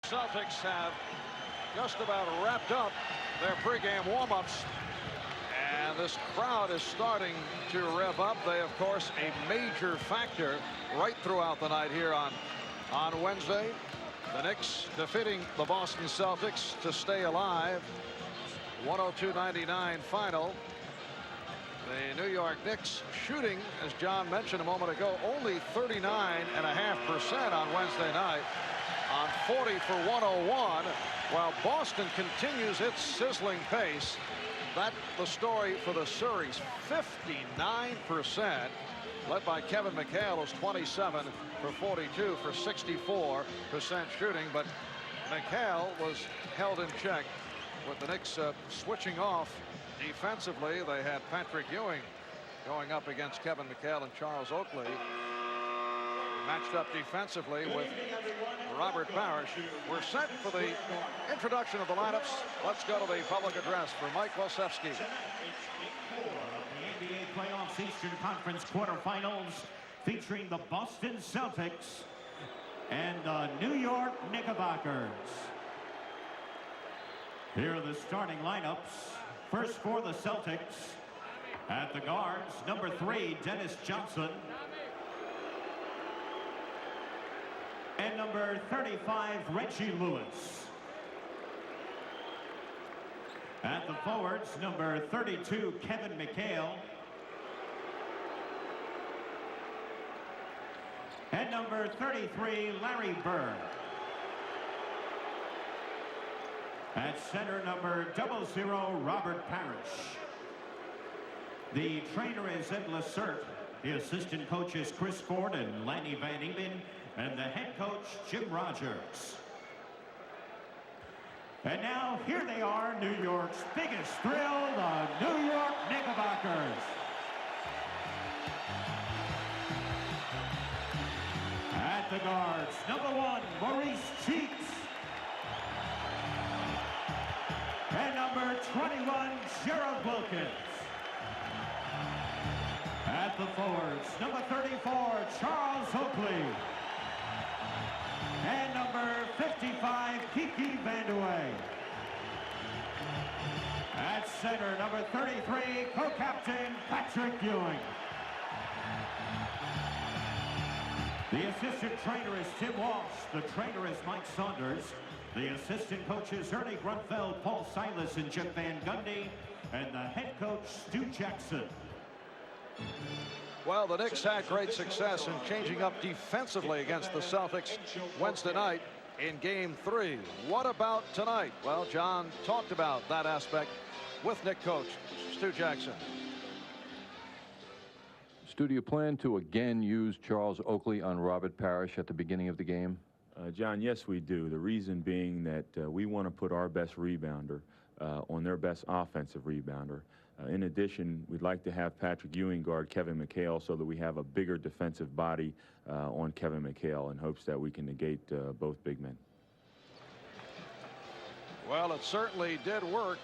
Celtics have just about wrapped up their pregame warm-ups, and this crowd is starting to rev up. They, of course, a major factor right throughout the night here on Wednesday. The Knicks defeating the Boston Celtics to stay alive. 102-99 final. The New York Knicks shooting, as John mentioned a moment ago, only 39.5% on Wednesday night on 40 for 101, while Boston continues its sizzling pace. That's the story for the series. 59%, led by Kevin McHale, who's 27 for 42 for 64% shooting. But McHale was held in check with the Knicks switching off defensively. They had Patrick Ewing going up against Kevin McHale and Charles Oakley. Matched up defensively with Robert Parish. We're set for the introduction of the lineups. Let's go to the public address for Mike Losefsky. The NBA Playoffs Eastern Conference quarterfinals featuring the Boston Celtics and the New York Knickerbockers. Here are the starting lineups. First for the Celtics, at the guards, number 3, Dennis Johnson. And number 35, Reggie Lewis. At the forwards, number 32, Kevin McHale. And number 33, Larry Bird. At center, number 00, Robert Parish. The trainer is Ed Lacerte. The assistant coach is Chris Ford and Lanny Van Even. And the head coach, Jim Rogers. And now, here they are, New York's biggest thrill, the New York Knickerbockers. At the guards, number 1, Maurice Cheeks. And number 21, Gerald Wilkins. At the forwards, number 34, Charles Oakley. And number 55, Kiki Vandeweghe. At center, number 33, co-captain Patrick Ewing. The assistant trainer is Tim Walsh. The trainer is Mike Saunders. The assistant coaches Ernie Grunfeld, Paul Silas, and Jim Van Gundy. And the head coach, Stu Jackson. Well, the Knicks had great success in changing up defensively against the Celtics Wednesday night in Game 3. What about tonight? Well, John talked about that aspect with Knicks coach Stu Jackson. Stu, do you plan to again use Charles Oakley on Robert Parish at the beginning of the game? John, yes, we do. The reason being that we want to put our best rebounder on their best offensive rebounder. In addition, we'd like to have Patrick Ewing guard Kevin McHale so that we have a bigger defensive body on Kevin McHale in hopes that we can negate both big men. Well, it certainly did work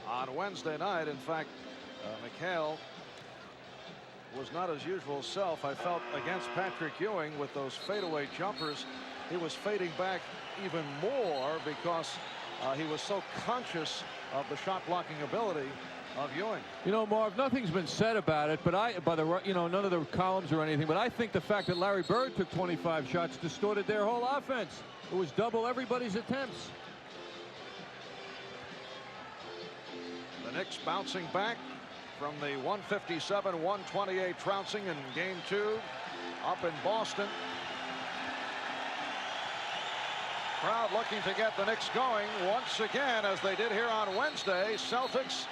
on Wednesday night. In fact, McHale was not his usual self. I felt against Patrick Ewing with those fadeaway jumpers. He was fading back even more because he was so conscious of the shot blocking ability of Ewing. You know, Marv, nothing's been said about it, but none of the columns or anything, but I think the fact that Larry Bird took 25 shots distorted their whole offense. It was double everybody's attempts. The Knicks bouncing back from the 157-128 trouncing in Game 2 up in Boston. Crowd looking to get the Knicks going once again, as they did here on Wednesday. Celtics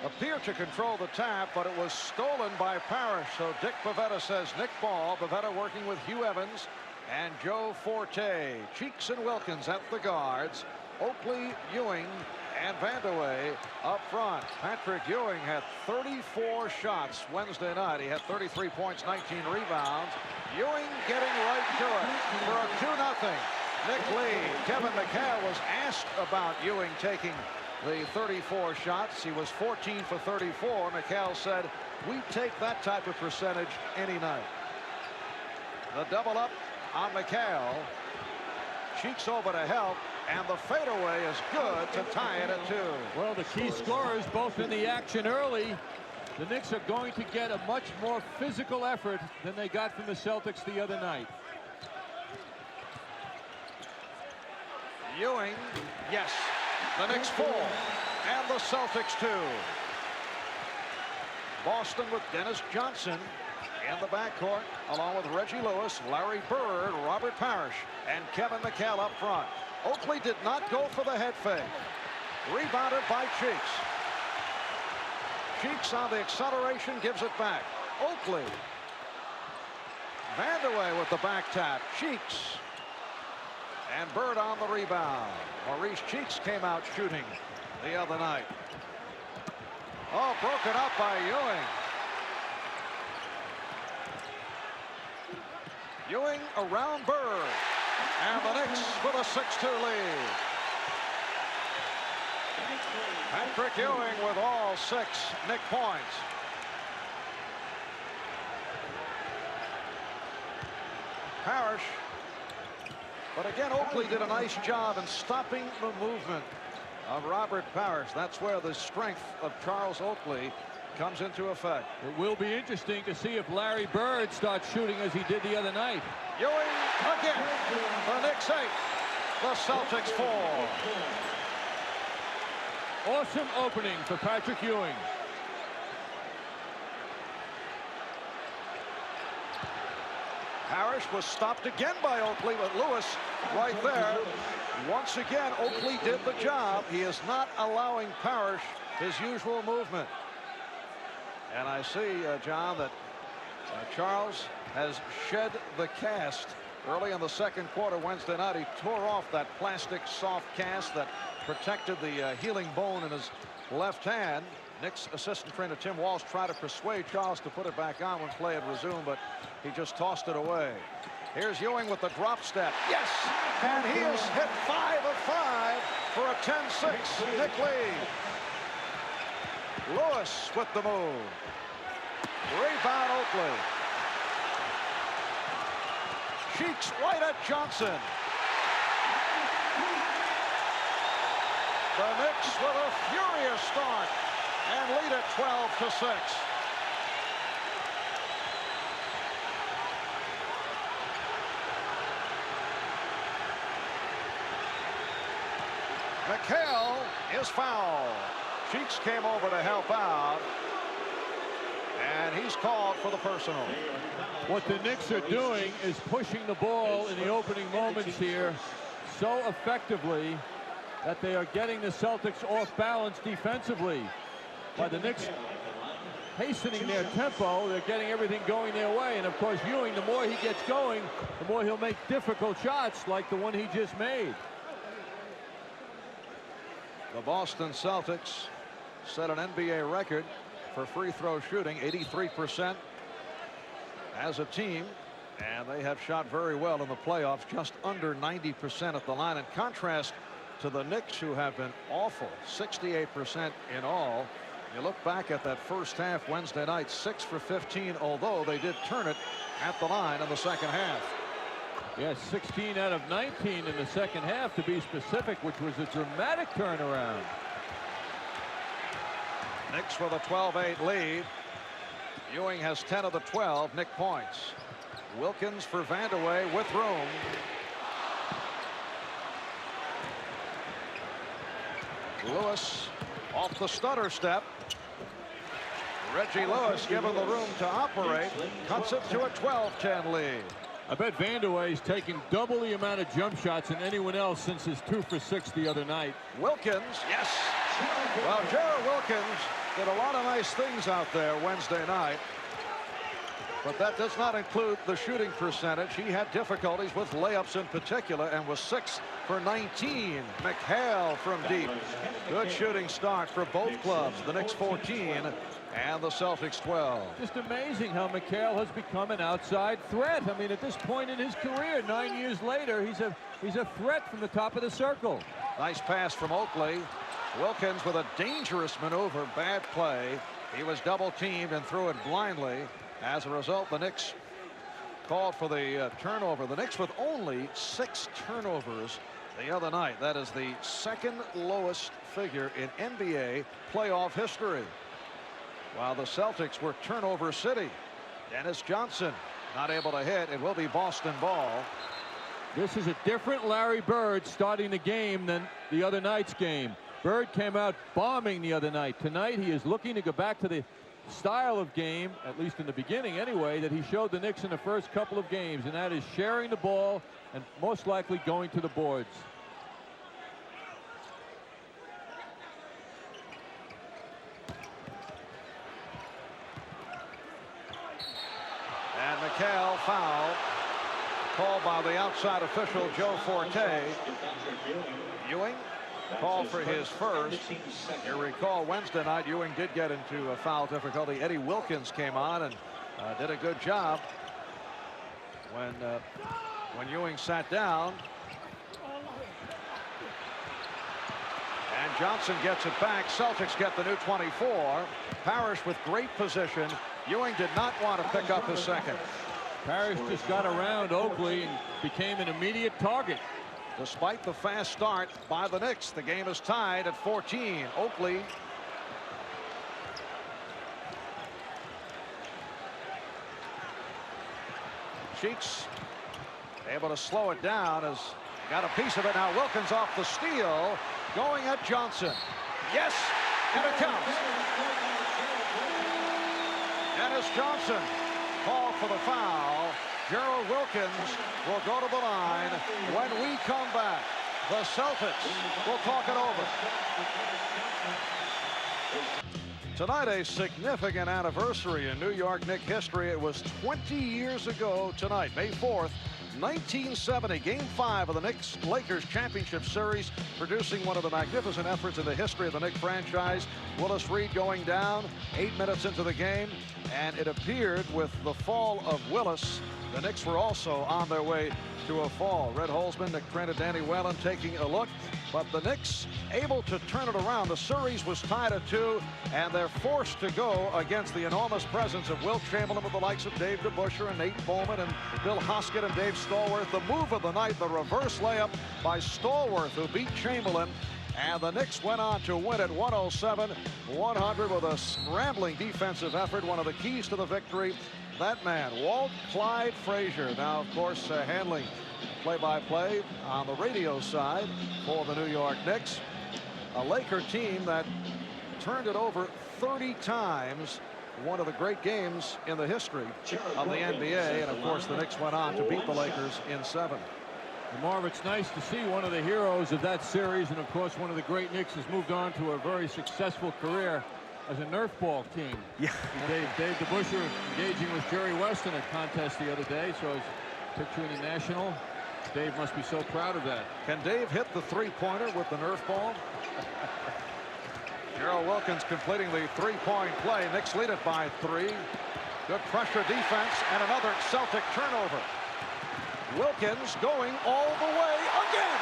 appear to control the tap, but it was stolen by Parish. So Dick Pavetta says Nick ball. Pavetta working with Hugh Evans and Joe Forte. Cheeks and Wilkins at the guards. Oakley, Ewing, and Vandeweghe up front. Patrick Ewing had 34 shots Wednesday night. He had 33 points, 19 rebounds. Ewing getting right to it for a 2-0 Knick lead. Kevin McHale was asked about Ewing taking the 34 shots. He was 14 for 34. McHale said, "We take that type of percentage any night." The double up on McHale. Cheeks over to help, and the fadeaway is good to tie it at 2. Well, the key scorers both in the action early. The Knicks are going to get a much more physical effort than they got from the Celtics the other night. Ewing, yes. The Knicks 4, and the Celtics 2. Boston with Dennis Johnson in the backcourt, along with Reggie Lewis, Larry Bird, Robert Parish, and Kevin McHale up front. Oakley did not go for the head fake. Rebounded by Cheeks. Cheeks on the acceleration gives it back. Oakley. Vandeweghe with the back tap. Cheeks. And Bird on the rebound. Maurice Cheeks came out shooting the other night. Oh, broken up by Ewing. Ewing around Bird. And the Knicks with a 6-2 lead. Patrick Ewing with all 6 Knick points. Parish. But again, Oakley did a nice job in stopping the movement of Robert Parish. That's where the strength of Charles Oakley comes into effect. It will be interesting to see if Larry Bird starts shooting as he did the other night. Ewing again. The Knicks 8. The Celtics 4. Awesome opening for Patrick Ewing. Parish was stopped again by Oakley, but Lewis right there. Once again, Oakley did the job. He is not allowing Parish his usual movement. And I see, John, that Charles has shed the cast early in the second quarter Wednesday night. He tore off that plastic soft cast that protected the healing bone in his left hand. Knicks assistant trainer Tim Walsh tried to persuade Charles to put it back on when play had resumed, but he just tossed it away. Here's Ewing with the drop step. Yes! And he has hit 5 of 5 for a 10-6 Knick lead. Lewis with the move. Rebound Oakley. Cheeks right at Johnson. The Knicks with a furious start and lead at 12-6. McHale is fouled. Cheeks came over to help out, and he's called for the personal. What the Knicks are doing is pushing the ball in the opening moments here so effectively that they are getting the Celtics off balance defensively. By the Knicks hastening their tempo, they're getting everything going their way. And of course, Ewing, the more he gets going, the more he'll make difficult shots like the one he just made. The Boston Celtics set an NBA record for free throw shooting, 83% as a team, and they have shot very well in the playoffs, just under 90% at the line. In contrast to the Knicks, who have been awful, 68% in all. You look back at that first half Wednesday night, 6 for 15, although they did turn it at the line in the second half. Yes, 16 out of 19 in the second half, to be specific, which was a dramatic turnaround. Knicks with a 12-8 lead. Ewing has 10 of the 12 Knick points. Wilkins for Vandeweghe with room. Lewis off the stutter step. Reggie Lewis given the room to operate, cuts it to a 12-10 lead. I bet Vandeweghe's taken double the amount of jump shots than anyone else since his 2 for 6 the other night. Wilkins, yes. Well, Jared Wilkins did a lot of nice things out there Wednesday night, but that does not include the shooting percentage. He had difficulties with layups in particular and was 6 for 19. McHale from deep. Good shooting start for both clubs. The Knicks 14 and the Celtics 12. Just amazing how McHale has become an outside threat. I mean, at this point in his career, 9 years later, he's a threat from the top of the circle. Nice pass from Oakley. Wilkins with a dangerous maneuver. Bad play. He was double teamed and threw it blindly. As a result, the Knicks called for the turnover. The Knicks with only 6 turnovers the other night. That is the second lowest figure in NBA playoff history. While the Celtics were turnover city. Dennis Johnson not able to hit. It will be Boston ball. This is a different Larry Bird starting the game than the other night's game. Bird came out bombing the other night. Tonight he is looking to go back to the style of game, at least in the beginning anyway, that he showed the Knicks in the first couple of games, and that is sharing the ball and most likely going to the boards. And McHale foul called by the outside official Joe Forte. Ewing called for his first. You recall Wednesday night Ewing did get into a foul difficulty. Eddie Wilkins came on and did a good job when Ewing sat down. And Johnson gets it back. Celtics get the new 24. Parish with great position. Ewing did not want to pick up his second. Parish just got around Oakley and became an immediate target. Despite the fast start by the Knicks, the game is tied at 14. Oakley Cheeks able to slow it down, has got a piece of it now. Wilkins off the steal, going at Johnson. Yes, and it counts. Dennis Johnson called for the foul. Gerald Wilkins will go to the line. When we come back, the Celtics will talk it over. Tonight, a significant anniversary in New York Knicks history. It was 20 years ago tonight, May 4th, 1970, Game 5 of the Knicks-Lakers Championship Series, producing one of the magnificent efforts in the history of the Knicks franchise. Willis Reed going down 8 minutes into the game, and it appeared with the fall of Willis, the Knicks were also on their way to a fall. Red Holzman, Nick Trent, and Danny Whalen taking a look, but the Knicks able to turn it around. The series was tied at 2, and they're forced to go against the enormous presence of Wilt Chamberlain with the likes of Dave DeBusschere and Nate Bowman and Bill Hoskett and Dave Stallworth. The move of the night, the reverse layup by Stallworth, who beat Chamberlain. And the Knicks went on to win at 107-100 with a scrambling defensive effort. One of the keys to the victory, that man, Walt Clyde Frazier. Now, of course, handling play-by-play on the radio side for the New York Knicks. A Laker team that turned it over 30 times. One of the great games in the history of the NBA. And, of course, the Knicks went on to beat the Lakers in 7. And Marv, it's nice to see one of the heroes of that series, and of course one of the great Knicks has moved on to a very successful career as a Nerf ball team. Yeah. Dave DeBusschere engaging with Jerry West in a contest the other day, so his picture in the National. Dave must be so proud of that. Can Dave hit the three-pointer with the Nerf ball? Gerald Wilkins completing the three-point play. Knicks lead it by 3. Good pressure defense and another Celtic turnover. Wilkins going all the way again.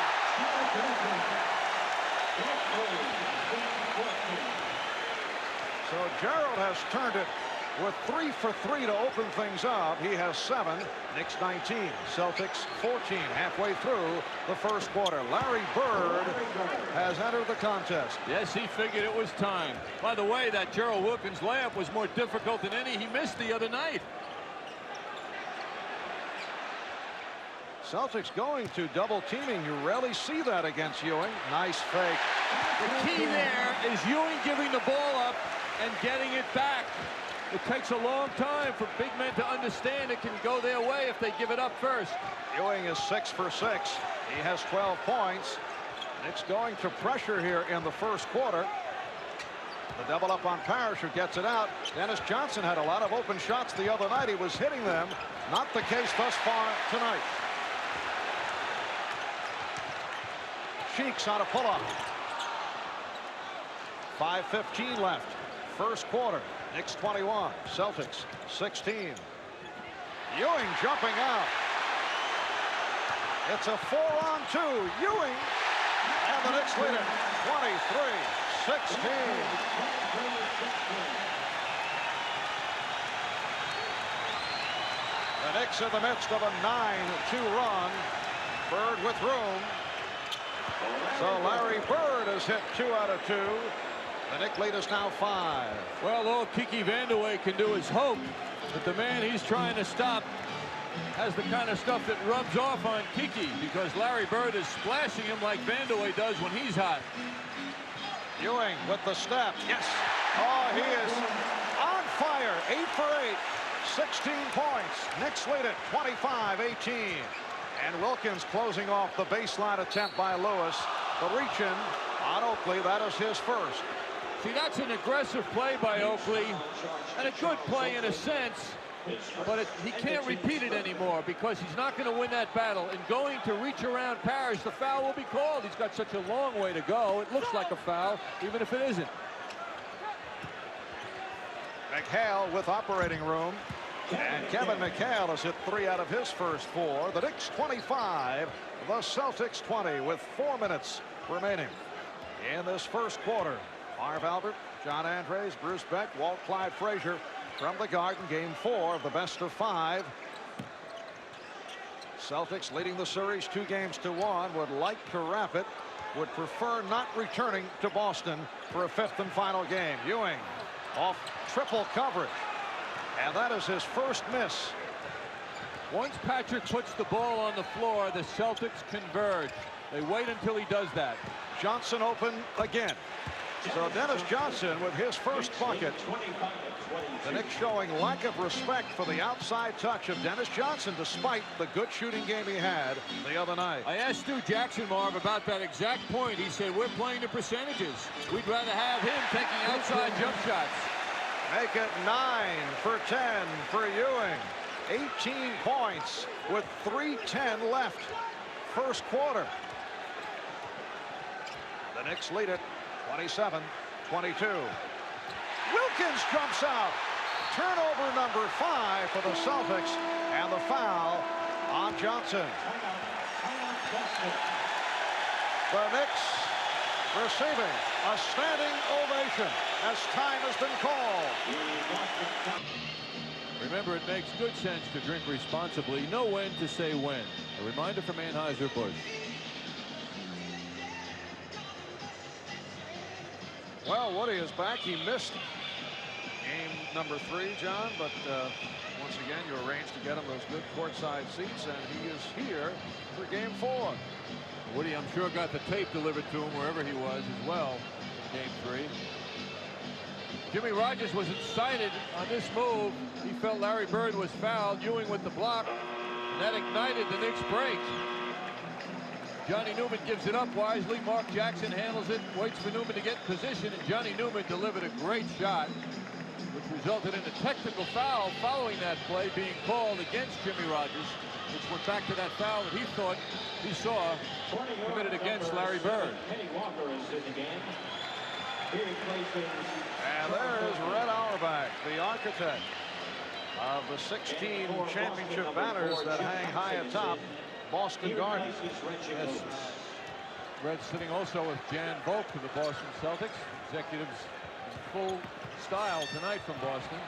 So Gerald has turned it with 3 for 3 to open things up. He has 7. Knicks 19, Celtics 14. Halfway through the first quarter. Larry Bird has entered the contest. Yes, he figured it was time. By the way, that Gerald Wilkins layup was more difficult than any he missed the other night. Celtics going to double teaming. You rarely see that against Ewing. Nice fake. The key there is Ewing giving the ball up and getting it back. It takes a long time for big men to understand it can go their way if they give it up first. Ewing is 6 for 6. He has 12 points. Knicks going to pressure here in the first quarter. The double up on Parish, who gets it out. Dennis Johnson had a lot of open shots the other night. He was hitting them. Not the case thus far tonight. Cheeks on a pull-up. 5:15 left. First quarter. Knicks 21. Celtics 16. Ewing jumping out. It's a 4-on-2. Ewing. And the Knicks lead it 23-16. The Knicks in the midst of a 9-2 run. Bird with room. So Larry Bird has hit 2 out of 2. The Knicks lead is now 5. Well, all Kiki Vandeweghe can do is hope that the man he's trying to stop has the kind of stuff that rubs off on Kiki, because Larry Bird is splashing him like Vandeweghe does when he's hot. Ewing with the step. Yes. Oh, he is on fire. 8 for 8. 16 points. Knicks lead it 25-18. And Wilkins closing off the baseline attempt by Lewis. The reach-in on Oakley. That is his first. See, that's an aggressive play by Oakley, and a good play in a sense, but he can't repeat it anymore because he's not going to win that battle. And going to reach around Parish, the foul will be called. He's got such a long way to go. It looks like a foul, even if it isn't. McHale with operating room. And Kevin McHale has hit 3 out of his first 4. The Knicks 25, the Celtics 20 with 4 minutes remaining in this first quarter. Marv Albert, John Andres, Bruce Beck, Walt Clyde Frazier from the Garden. Game 4 of the best of 5. Celtics leading the series 2-1. Would like to wrap it. Would prefer not returning to Boston for a 5th and final game. Ewing off triple coverage. And that is his first miss. Once Patrick puts the ball on the floor, the Celtics converge. They wait until he does that. Johnson open again. So Dennis Johnson with his first bucket. The Knicks showing lack of respect for the outside touch of Dennis Johnson, despite the good shooting game he had the other night. I asked Stu Jackson, Marv, about that exact point. He said, we're playing the percentages. We'd rather have him taking outside jump shots. Make it 9 for 10 for Ewing. 18 points with 3:10 left. First quarter. The Knicks lead it 27-22. Wilkins jumps out. Turnover number 5 for the Celtics, and the foul on Johnson. The Knicks receiving a standing ovation as time has been called. Remember, it makes good sense to drink responsibly. Know when to say when. A reminder from Anheuser-Busch. Well, Woody is back. He missed game number 3, John, but once again, you arranged to get him those good courtside seats, and he is here for game 4. Woody, I'm sure, got the tape delivered to him wherever he was as well in game 3. Jimmy Rogers was excited on this move. He felt Larry Bird was fouled. Ewing with the block, and that ignited the Knicks break. Johnny Newman gives it up wisely. Mark Jackson handles it, waits for Newman to get in position, and Johnny Newman delivered a great shot, which resulted in a technical foul following that play being called against Jimmy Rogers, which went back to that foul that he thought he saw committed against Larry Bird. And there is Red Auerbach, the architect of the 16 championship banners that hang high atop Boston Garden. Yes. Red sitting also with Jan Volk of the Boston Celtics. Executives in full style tonight from Boston.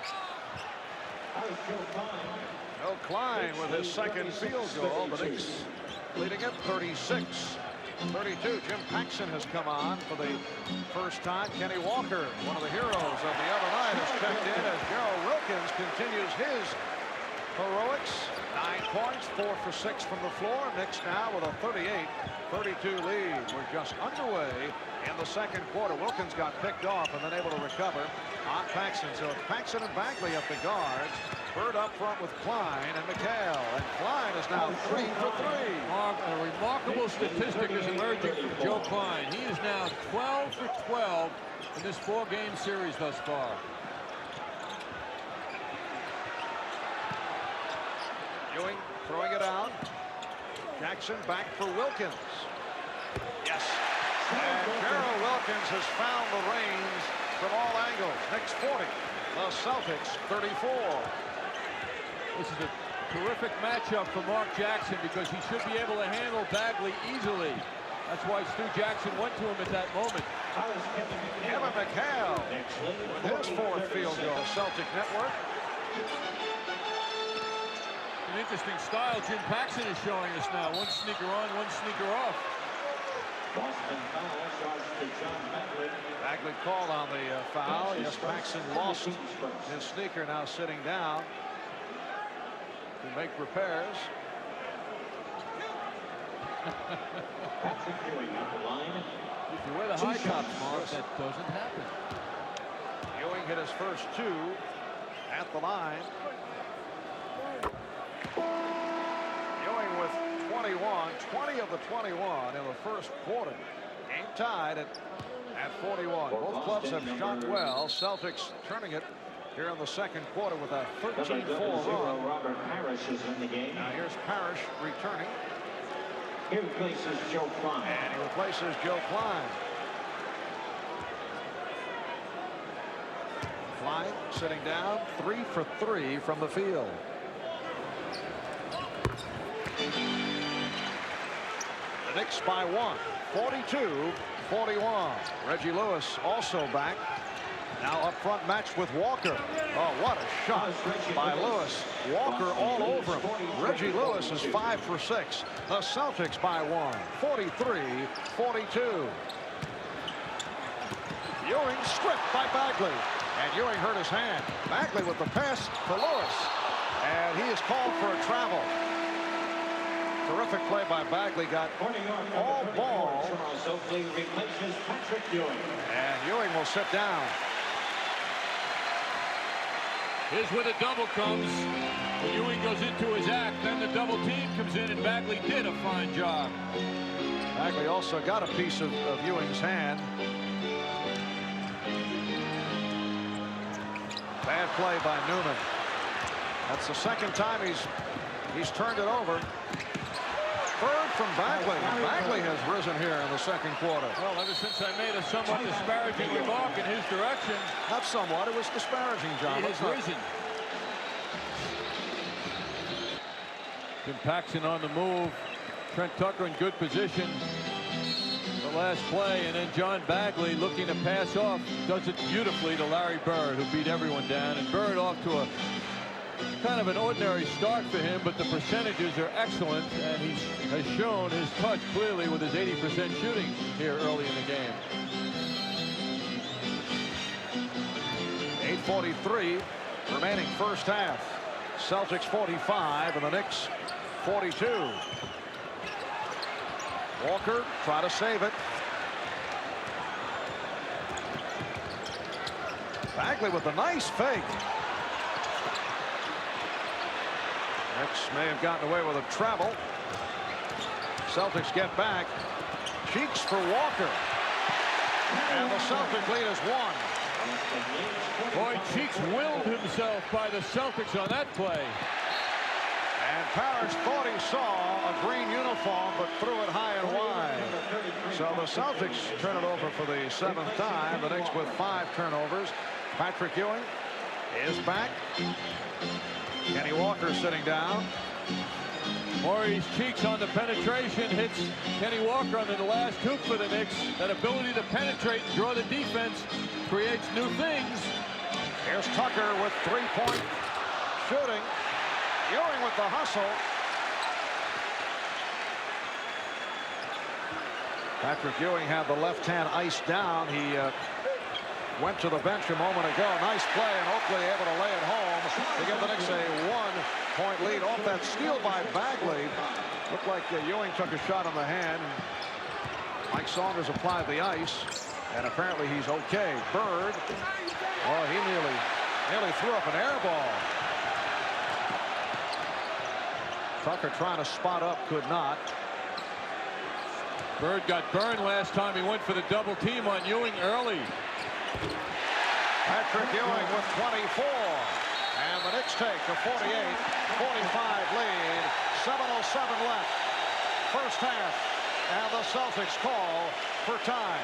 Joe Klein with his second field goal. The Knicks leading at 36-32. Jim Paxson has come on for the first time. Kenny Walker, one of the heroes of the other night, has checked in as Gerald Wilkins continues his heroics. 9 points, 4 for 6 from the floor. Knicks now with a 38-32 lead. We're just underway in the second quarter. Wilkins got picked off and then able to recover on Paxson. So it's Paxson and Bagley at the guards. Bird up front with Klein and McHale. And Klein is now 3 for 3. A remarkable statistic is emerging from Joe Klein. He is now 12 for 12 in this 4-game series thus far. Ewing throwing it out. Jackson back for Wilkins. Yes. And Gerald Wilkins has found the reins from all angles. Knicks 40. The Celtics 34. This is a terrific matchup for Mark Jackson because he should be able to handle Bagley easily. That's why Stu Jackson went to him at that moment. Kevin McHale with his 4th field goal. Celtic Network. an interesting style Jim Paxson is showing us now. One sneaker on, one sneaker off. Boston foul charged to John Bagley. Bagley called on the foul. Yes, Paxson lost his sneaker, now sitting down to make repairs. Patrick Ewing on the line. If you wear the high tops, Mark, that doesn't happen. Ewing hit his first two at the line. Ewing with 21, 20 of the 21 in the first quarter. Game tied at 41. Both clubs have shot well. Celtics turning it here in the second quarter with a 13-4 run. Robert Parish is in the game. Now here's Parish returning. He replaces Joe Klein. And he replaces Joe Klein. Klein sitting down, 3 for 3 from the field. The Knicks by 1, 42-41. Reggie Lewis also back. Now up front, matched with Walker. Oh, what a shot by Lewis. Walker all over him. Reggie Lewis is 5 for 6. The Celtics by 1, 43-42. Ewing stripped by Bagley. And Ewing hurt his hand. Bagley with the pass for Lewis. And he is called for a travel. Terrific play by Bagley. Got all ball. And Ewing will sit down. Here's where the double comes. When Ewing goes into his act, then the double team comes in, and Bagley did a fine job. Bagley also got a piece of Ewing's hand. Bad play by Newman. That's the second time he's turned it over. Third from Bagley. Bagley has risen here in the second quarter. Well, ever since I made a somewhat disparaging remark in his direction. Not somewhat, it was disparaging, John. He has risen. Jim Paxson on the move. Trent Tucker in good position. The last play, and then John Bagley looking to pass off. Does it beautifully to Larry Bird, who beat everyone down. And Bird off to a kind of an ordinary start for him, but the percentages are excellent, and he has shown his touch clearly with his 80% shooting here early in the game. 8:43 remaining first half. Celtics 45 and the Knicks 42. Walker try to save it. Bagley with a nice fake. Knicks may have gotten away with a travel. Celtics get back. Cheeks for Walker. And the Celtic lead is 1. Boy, Cheeks willed himself by the Celtics on that play. And Parish thought he saw a green uniform, but threw it high and wide. So the Celtics turn it over for the 7th time. The Knicks with 5 turnovers. Patrick Ewing is back. Kenny Walker sitting down. Maurice Cheeks on the penetration, hits Kenny Walker on the last hoop for the Knicks. That ability to penetrate and draw the defense creates new things. Here's Tucker with 3-point shooting. Ewing with the hustle. Patrick Ewing had the left hand iced down. He went to the bench a moment ago. Nice play, and Oakley able to lay it home to give the Knicks a 1-point lead off that steal by Bagley. Looked like Ewing took a shot on the hand. Mike Saunders applied the ice, and apparently he's okay. Bird, oh, he nearly threw up an air ball. Tucker trying to spot up, could not. Bird got burned last time he went for the double team on Ewing early. Patrick Ewing with 24. And the Knicks take a 48-45 lead. 7:07 left. First half. And the Celtics call for time.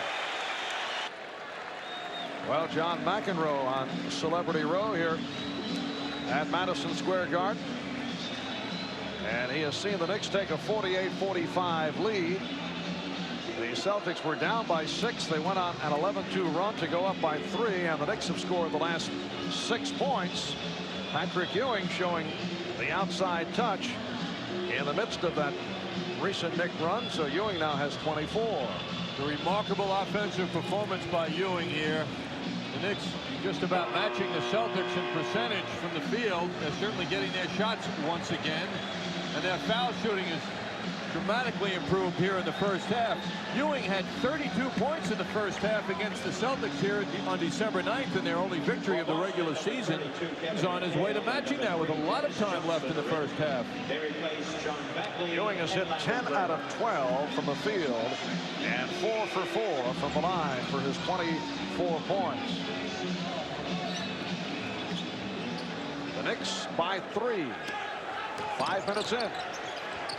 Well, John McEnroe on Celebrity Row here at Madison Square Garden. And he has seen the Knicks take a 48-45 lead. The Celtics were down by 6. They went on an 11-2 run to go up by 3, and the Knicks have scored the last 6 points. Patrick Ewing showing the outside touch in the midst of that recent Knick run. So Ewing now has 24. The remarkable offensive performance by Ewing here. The Knicks just about matching the Celtics in percentage from the field. They're certainly getting their shots once again. And their foul shooting is dramatically improved here in the first half. Ewing had 32 points in the first half against the Celtics here on December 9th in their only victory of the regular season. He's on his way to matching that with a lot of time left in the first half. Ewing has hit 10 out of 12 from the field and 4 for 4 from the line for his 24 points. The Knicks by 3. 5 minutes in.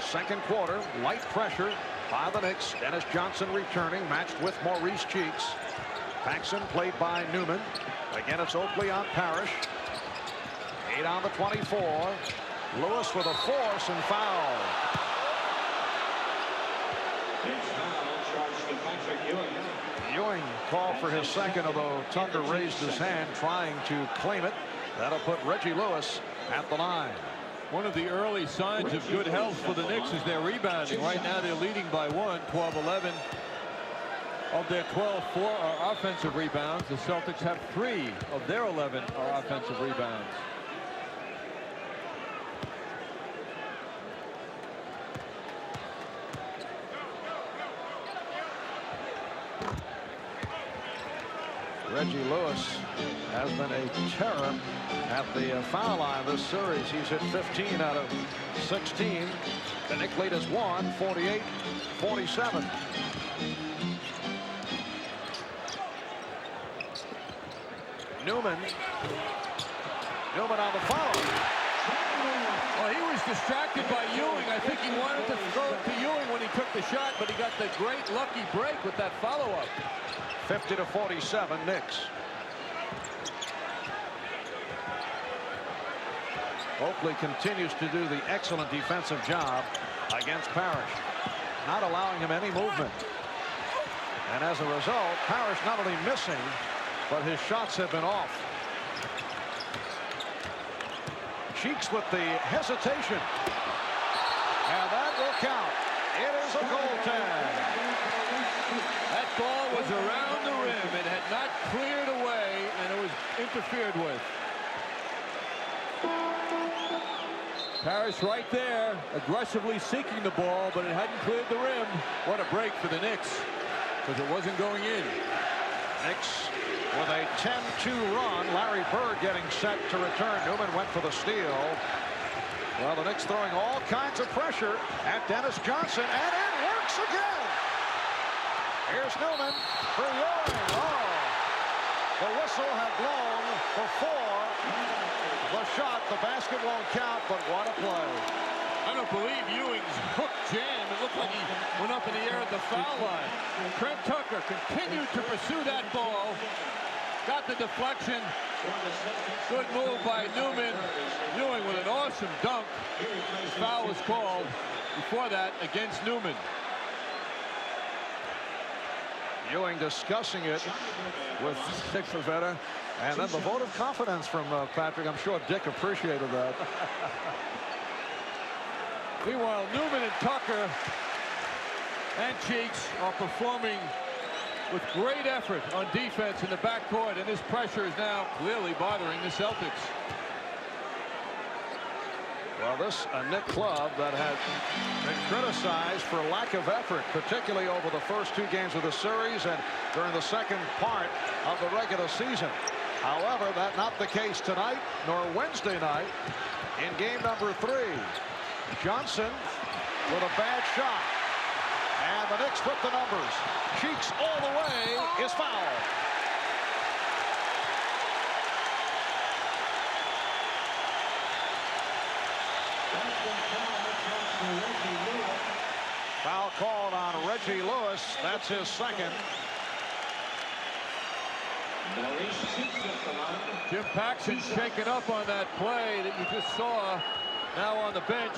Second quarter, light pressure by the Knicks. Dennis Johnson returning, matched with Maurice Cheeks. Paxson played by Newman. Again, it's Oakley on Parish. 8 on the 24. Lewis with a force and foul. Ewing called for his second, although Tucker raised his hand trying to claim it. That'll put Reggie Lewis at the line. One of the early signs of good health for the Knicks is their rebounding. Right now they're leading by 1, 12-11. Of their 12, 4 are offensive rebounds. The Celtics have 3 of their 11 are offensive rebounds. Reggie Lewis has been a terror at the foul line this series. He's hit 15 out of 16. The Knicks lead is 48-47. Newman on the foul. Well, he was distracted by Ewing. I think he wanted to throw it to Ewing when he took the shot, but he got the great lucky break with that follow-up. 50-47 Knicks. Oakley continues to do the excellent defensive job against Parish, not allowing him any movement. And as a result, Parish not only missing, but his shots have been off. Cheeks with the hesitation. And that will count. It is a goal tag. That ball was around the rim. It had not cleared away, and it was interfered with. Parish right there, aggressively seeking the ball, but it hadn't cleared the rim. What a break for the Knicks, because it wasn't going in. Knicks with a 10-2 run. Larry Bird getting set to return. Newman went for the steal. Well, the Knicks throwing all kinds of pressure at Dennis Johnson, and it works again. Here's Newman for Ewing. Oh, the whistle had blown before the shot. The basket won't count, but what a play. I don't believe Ewing's hook jam. It looked like he went up in the air at the foul line. Trent Tucker continued to pursue that ball. Got the deflection. Good move by Newman. Ewing with an awesome dunk. The foul was called before that against Newman. Ewing discussing it with Dick Favetta. And then the vote of confidence from Patrick. I'm sure Dick appreciated that. Meanwhile, Newman and Tucker and Cheeks are performing with great effort on defense in the backcourt, and this pressure is now clearly bothering the Celtics. Well, this a Knick club that had been criticized for lack of effort, particularly over the first 2 games of the series and during the second part of the regular season. However, that's not the case tonight nor Wednesday night in game number 3. Johnson with a bad shot. And the Knicks with the numbers. Cheeks all the way is fouled. Foul called on Reggie Lewis. That's his second. Jim Paxson shaken up on that play that you just saw, now on the bench.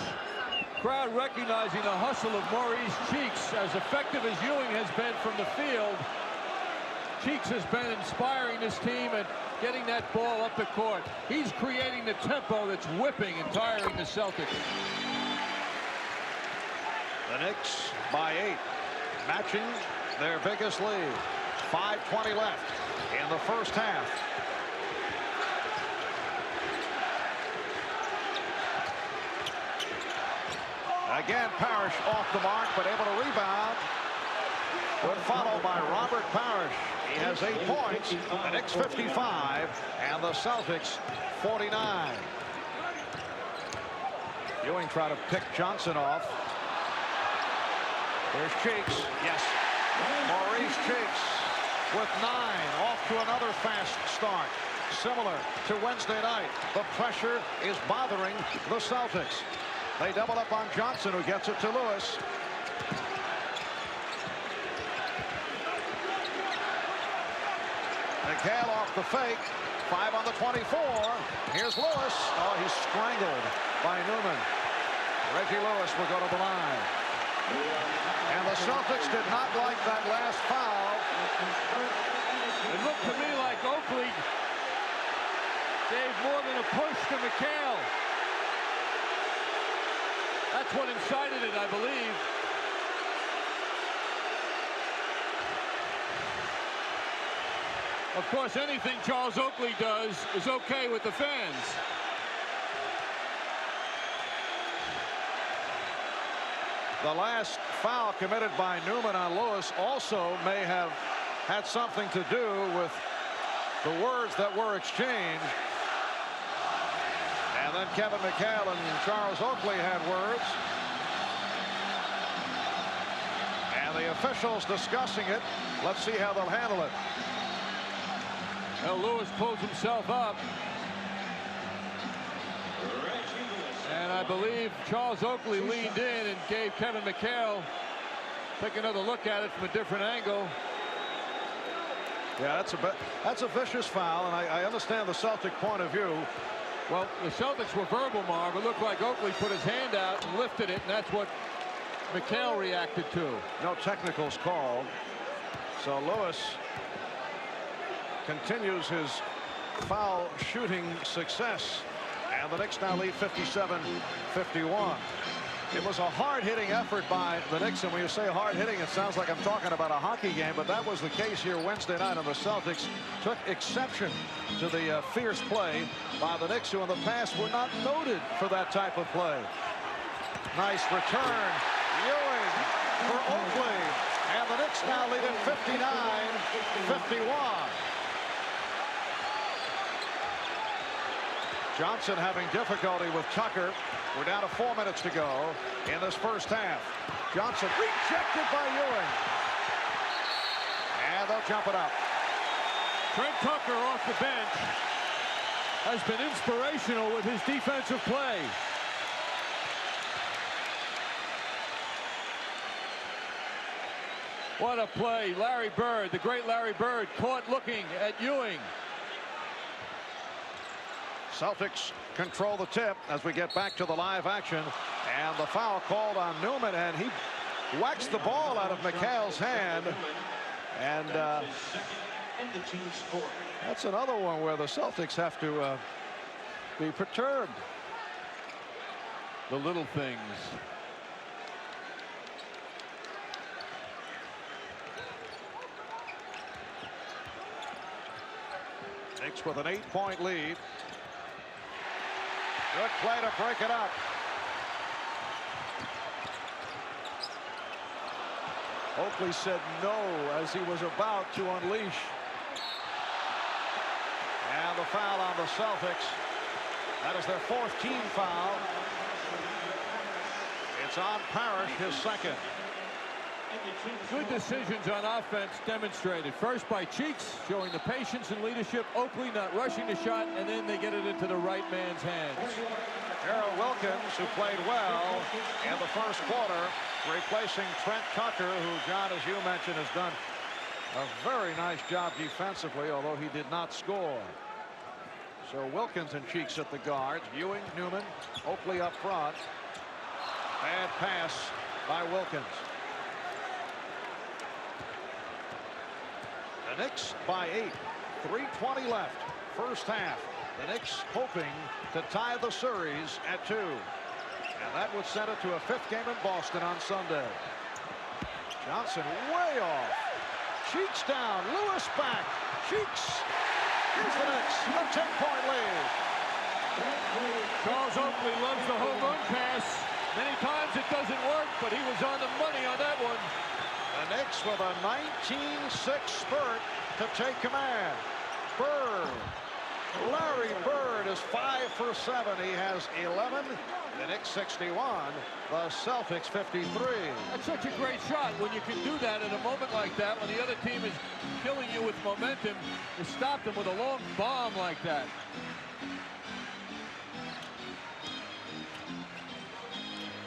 Crowd recognizing the hustle of Maurice Cheeks. As effective as Ewing has been from the field, Cheeks has been inspiring this team and getting that ball up the court. He's creating the tempo that's whipping and tiring the Celtics. The Knicks by 8, matching their biggest lead. 5:20 left in the first half. Again, Parish off the mark, but able to rebound. Good follow by Robert Parish. He has 8 points. The Knicks 55 and the Celtics 49. Ewing tried to pick Johnson off. There's Cheeks. Yes. Maurice Cheeks with 9. Off to another fast start. Similar to Wednesday night. The pressure is bothering the Celtics. They double up on Johnson, who gets it to Lewis. McHale off the fake. 5 on the 24. Here's Lewis. Oh, he's strangled by Newman. Reggie Lewis will go to the line. And the Celtics did not like that last foul. It looked to me like Oakley gave more than a push to McHale. That's what incited it, I believe. Of course, anything Charles Oakley does is okay with the fans. The last foul committed by Newman on Lewis also may have had something to do with the words that were exchanged. And then Kevin McHale and Charles Oakley had words. And the officials discussing it. Let's see how they'll handle it. Well, Lewis pulls himself up. And I believe Charles Oakley leaned in and gave Kevin McHale take another look at it from a different angle. Yeah, that's a vicious foul, and I understand the Celtic point of view. Well, the Celtics were verbal, Marv. It looked like Oakley put his hand out and lifted it, and that's what McHale reacted to. No technicals called. So Lewis continues his foul shooting success. And the Knicks now lead 57-51. It was a hard-hitting effort by the Knicks, and when you say hard-hitting, it sounds like I'm talking about a hockey game, but that was the case here Wednesday night, and the Celtics took exception to the fierce play by the Knicks, who in the past were not noted for that type of play. Nice return. Ewing for Oakley, and the Knicks now lead at 59-51. Johnson having difficulty with Tucker. We're down to 4 minutes to go in this first half. Johnson rejected by Ewing. And they'll jump it up. Trent Tucker off the bench has been inspirational with his defensive play. What a play. Larry Bird, the great Larry Bird, caught looking at Ewing. Celtics control the tip as we get back to the live action, and the foul called on Newman, and he whacks the ball out of McHale's hand, and that's another one where the Celtics have to be perturbed. The little things. Knicks with an 8-point lead. Good play to break it up. Oakley said no as he was about to unleash. And the foul on the Celtics. That is their 4th team foul. It's on Parish, his 2nd. Good decisions on offense demonstrated. First by Cheeks, showing the patience and leadership. Oakley not rushing the shot, and then they get it into the right man's hands. Harold Wilkins, who played well in the first quarter, replacing Trent Tucker, who, John, as you mentioned, has done a very nice job defensively, although he did not score. So Wilkins and Cheeks at the guards. Ewing, Newman, Oakley up front. Bad pass by Wilkins. The Knicks by 8. 3:20 left. First half. The Knicks hoping to tie the series at 2. And that would send it to a 5th game in Boston on Sunday. Johnson way off. Cheeks down. Lewis back. Cheeks. Here's the Knicks. A 10-point lead. Charles Oakley loves the home run pass. Many times it doesn't work, but he was on the money on that one. The Knicks with a 19-6 spurt to take command. Bird. Larry Bird is 5 for 7. He has 11. The Knicks 61. The Celtics 53. That's such a great shot when you can do that at a moment like that, when the other team is killing you with momentum, to stop them with a long bomb like that.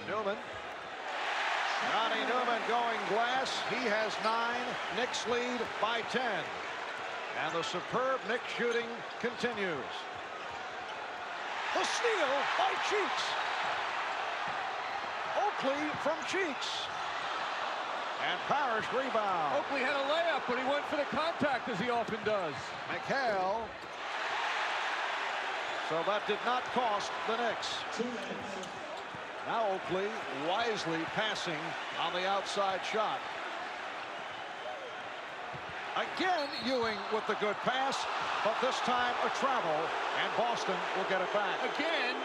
Newman. Johnny Newman going glass. He has 9. Knicks lead by 10. And the superb Knicks shooting continues. The steal by Cheeks. Oakley from Cheeks. And Parish rebound. Oakley had a layup, but he went for the contact, as he often does. McHale. So that did not cost the Knicks. Now Oakley wisely passing on the outside shot. Again, Ewing with the good pass, but this time a travel, and Boston will get it back. Again,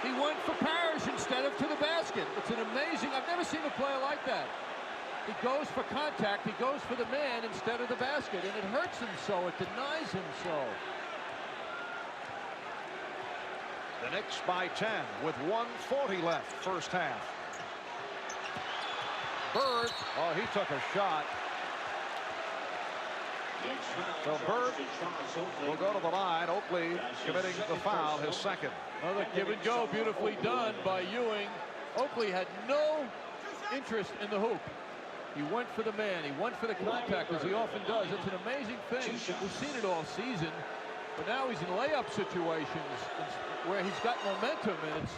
he went for Parish instead of to the basket. It's an amazing, I've never seen a player like that. He goes for contact, he goes for the man instead of the basket, and it hurts him so, it denies him so. The Knicks by 10 with 1:40 left, first half. Bird, oh, he took a shot. So Bird will go to the line. Oakley committing the foul, his second. Another give and go, beautifully done by Ewing. Oakley had no interest in the hoop. He went for the man. He went for the contact, as he often does. It's an amazing thing. We've seen it all season, but now he's in layup situations where he's got momentum, and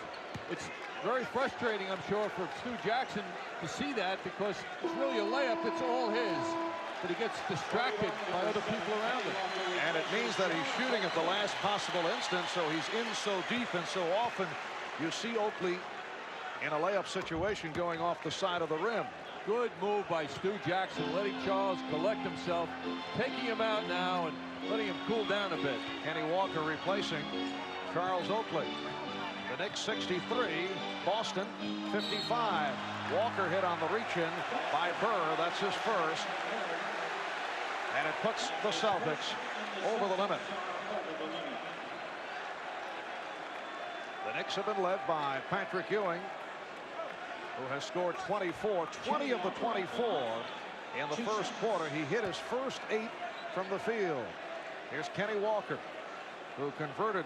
it's very frustrating, I'm sure, for Stu Jackson to see that, because it's really a layup that's all his. But he gets distracted by other people around him. And it means that he's shooting at the last possible instant, so he's in so deep, and so often you see Oakley in a layup situation going off the side of the rim. Good move by Stu Jackson, letting Charles collect himself, taking him out now and letting him cool down a bit. Kenny Walker replacing Charles Oakley. The Knicks 63, Boston 55. Walker hit on the reach-in by Burr. That's his first. And it puts the Celtics over the limit. The Knicks have been led by Patrick Ewing, who has scored 24, 20 of the 24 in the first quarter. He hit his first 8 from the field. Here's Kenny Walker, who converted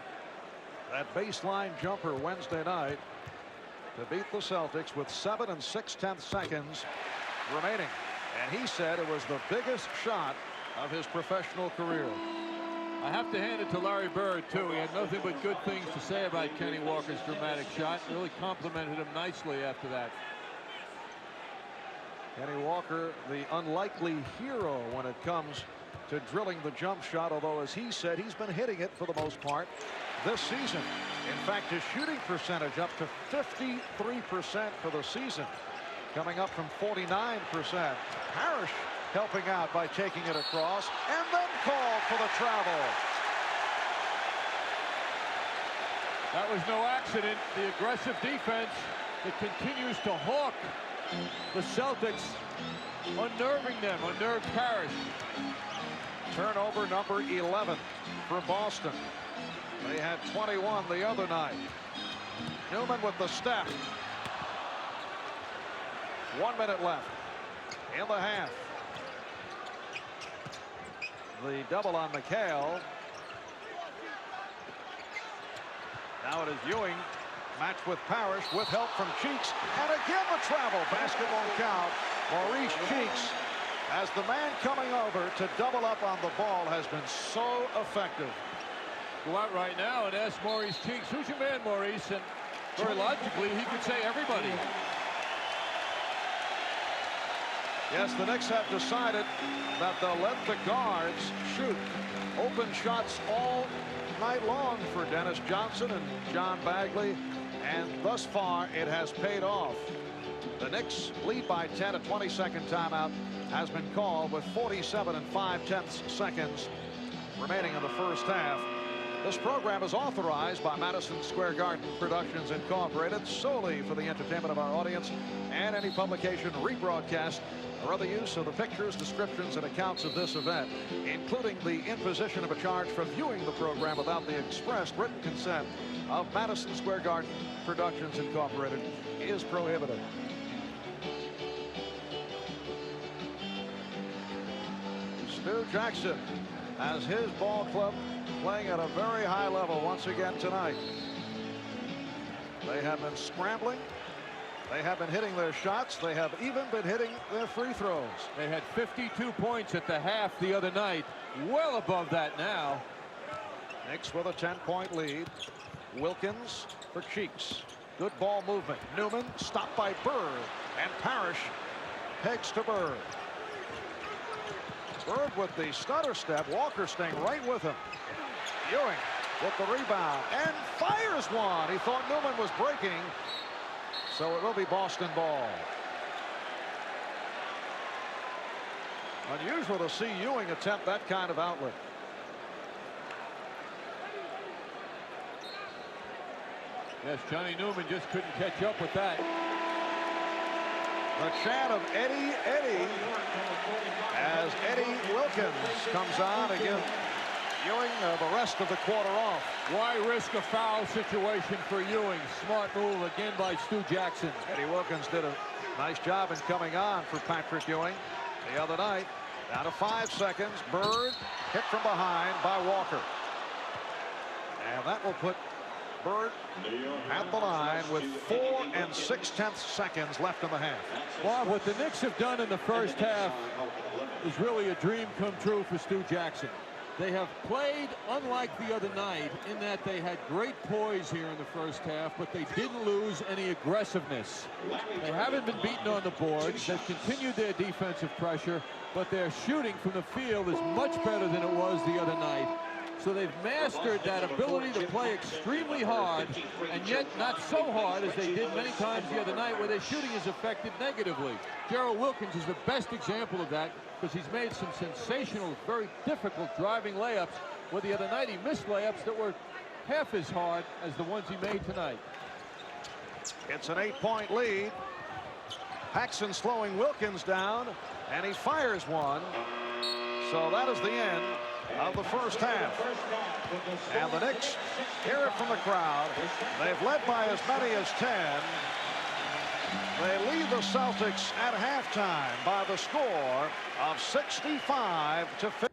that baseline jumper Wednesday night to beat the Celtics with 7 6/10 seconds remaining. And he said it was the biggest shot of his professional career. I have to hand it to Larry Bird, too. He had nothing but good things to say about Kenny Walker's dramatic shot. Really complimented him nicely after that. Kenny Walker, the unlikely hero when it comes to drilling the jump shot, although, as he said, he's been hitting it for the most part this season. In fact, his shooting percentage up to 53% for the season, coming up from 49%. Parish helping out by taking it across, and then called for the travel. That was no accident. The aggressive defense that continues to hawk the Celtics, unnerving them, unnerved Parish. Turnover number 11 for Boston. They had 21 the other night. Newman with the step. 1 minute left in the half. The double on McHale. Now it is Ewing matched with Parish with help from Cheeks, and again the travel. Basket won't count. Maurice Cheeks, as the man coming over to double up on the ball, has been so effective. Go out right now and ask Maurice Cheeks, who's your man, Maurice? And very logically, he could say everybody. Yes, the Knicks have decided that they'll let the guards shoot open shots all night long for Dennis Johnson and John Bagley, and thus far it has paid off. The Knicks lead by 10. A 20-second timeout has been called with 47 5/10 seconds remaining in the first half. This program is authorized by Madison Square Garden Productions Incorporated solely for the entertainment of our audience, and any publication, rebroadcast, or other use of the pictures, descriptions, and accounts of this event, including the imposition of a charge for viewing the program without the express written consent of Madison Square Garden Productions Incorporated, is prohibited. Stu Jackson has his ball club playing at a very high level once again tonight. They have been scrambling. They have been hitting their shots. They have even been hitting their free throws. They had 52 points at the half the other night. Well above that now. Knicks with a 10-point lead. Wilkins for Cheeks. Good ball movement. Newman stopped by Bird. And Parish pegs to Bird. Bird with the stutter step. Walker staying right with him. Ewing with the rebound and fires one. He thought Newman was breaking. So it will be Boston ball. Unusual to see Ewing attempt that kind of outlet. Yes, Johnny Newman just couldn't catch up with that. The chant of Eddie, Eddie, as Eddie Wilkins comes on to give Ewing the rest of the quarter off. Why risk a foul situation for Ewing? Smart move again by Stu Jackson. Eddie Wilkins did a nice job in coming on for Patrick Ewing the other night. Down to 5 seconds. Bird hit from behind by Walker. And that will put Bird at the line with 4 6/10 seconds left in the half. Bob, what the Knicks have done in the first half is really a dream come true for Stu Jackson. They have played unlike the other night in that they had great poise here in the first half, but they didn't lose any aggressiveness. They haven't been beaten on the boards. They've continued their defensive pressure, but their shooting from the field is much better than it was the other night. So they've mastered that ability to play extremely hard, and yet not so hard as they did many times the other night where their shooting is affected negatively. Gerald Wilkins is the best example of that because he's made some sensational, very difficult driving layups, where the other night he missed layups that were half as hard as the ones he made tonight. It's an 8-point lead. Paxson slowing Wilkins down, and he fires one. So that is the end of the first half. And the Knicks hear it from the crowd. They've led by as many as 10. They lead the Celtics at halftime by the score of 65-50.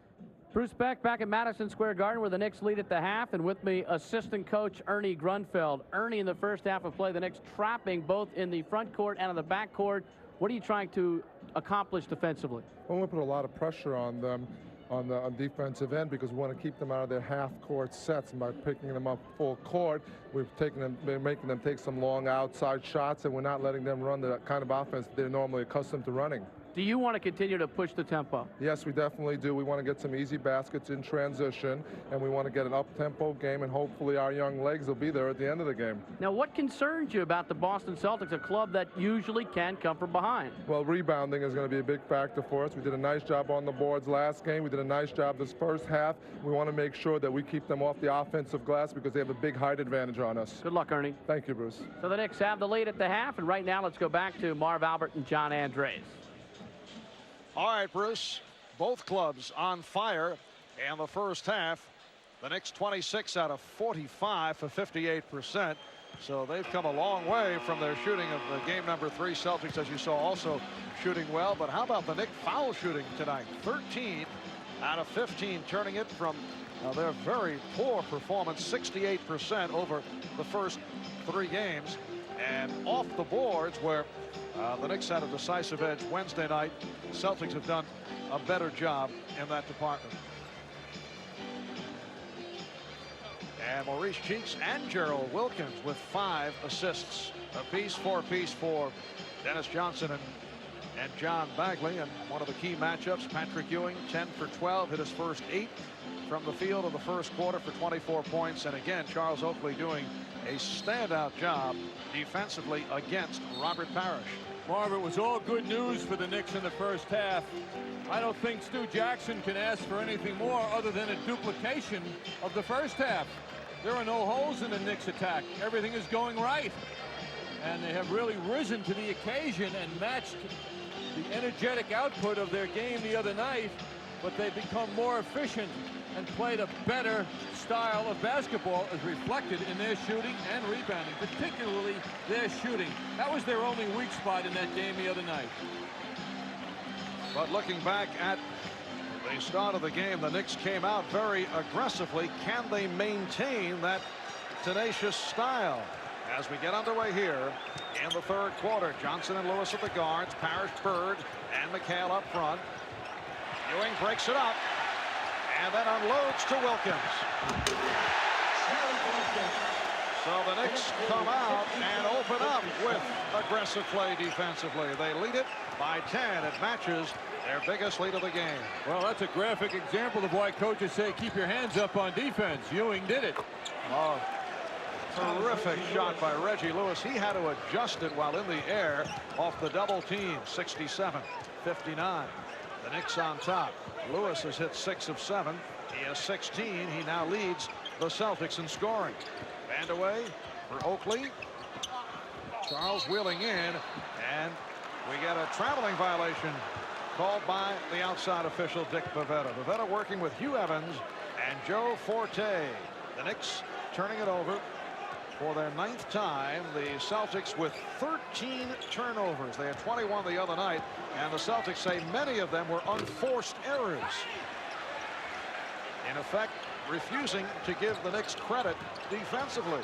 Bruce Beck back at Madison Square Garden where the Knicks lead at the half, and with me assistant coach Ernie Grunfeld. Ernie, in the first half of play, the Knicks trapping both in the front court and in the back court. What are you trying to accomplish defensively? Well, we put a lot of pressure on them on the defensive end because we want to keep them out of their half-court sets. And by picking them up full court, we're making them take some long outside shots, and we're not letting them run the kind of offense they're normally accustomed to running. Do you want to continue to push the tempo? Yes, we definitely do. We want to get some easy baskets in transition, and we want to get an up-tempo game, and hopefully our young legs will be there at the end of the game. Now, what concerns you about the Boston Celtics, a club that usually can come from behind? Well, rebounding is going to be a big factor for us. We did a nice job on the boards last game. We did a nice job this first half. We want to make sure that we keep them off the offensive glass because they have a big height advantage on us. Good luck, Ernie. Thank you, Bruce. So the Knicks have the lead at the half, and right now let's go back to Marv Albert and John Andres. All right, Bruce, both clubs on fire in the first half. The Knicks 26 out of 45 for 58%. So they've come a long way from their shooting of the game number 3. Celtics, as you saw, also shooting well. But how about the Knicks foul shooting tonight? 13 out of 15, turning it from their very poor performance, 68% over the first 3 games. And off the boards, where the Knicks had a decisive edge Wednesday night, Celtics have done a better job in that department. And Maurice Cheeks and Gerald Wilkins with 5 assists apiece, 4 apiece for Dennis Johnson and and John Bagley. And one of the key matchups, Patrick Ewing, 10 for 12, hit his first 8 from the field in the first quarter for 24 points. And again, Charles Oakley doing a standout job defensively against Robert Parish. Marv, it was all good news for the Knicks in the first half. I don't think Stu Jackson can ask for anything more other than a duplication of the first half. There are no holes in the Knicks attack. Everything is going right. And they have really risen to the occasion and matched the energetic output of their game the other night, but they've become more efficient and played a better style of basketball as reflected in their shooting and rebounding, particularly their shooting. That was their only weak spot in that game the other night. But looking back at the start of the game, the Knicks came out very aggressively. Can they maintain that tenacious style? As we get underway here in the third quarter, Johnson and Lewis at the guards, Parish, Bird, and McHale up front. Ewing breaks it up and then unloads to Wilkins. So the Knicks come out and open up with aggressive play defensively. They lead it by 10. It matches their biggest lead of the game. Well, that's a graphic example of why coaches say keep your hands up on defense. Ewing did it. Oh, terrific shot by Reggie Lewis. He had to adjust it while in the air off the double team. 67-59. The Knicks on top. Lewis has hit 6 of 7. He has 16. He now leads the Celtics in scoring. Vandaway for Oakley. Charles wheeling in, and we get a traveling violation called by the outside official Dick Pavetta. Pavetta working with Hugh Evans and Joe Forte. The Knicks turning it over for their 9th time. The Celtics with 13 turnovers. They had 21 the other night, and the Celtics say many of them were unforced errors. In effect, refusing to give the Knicks credit defensively.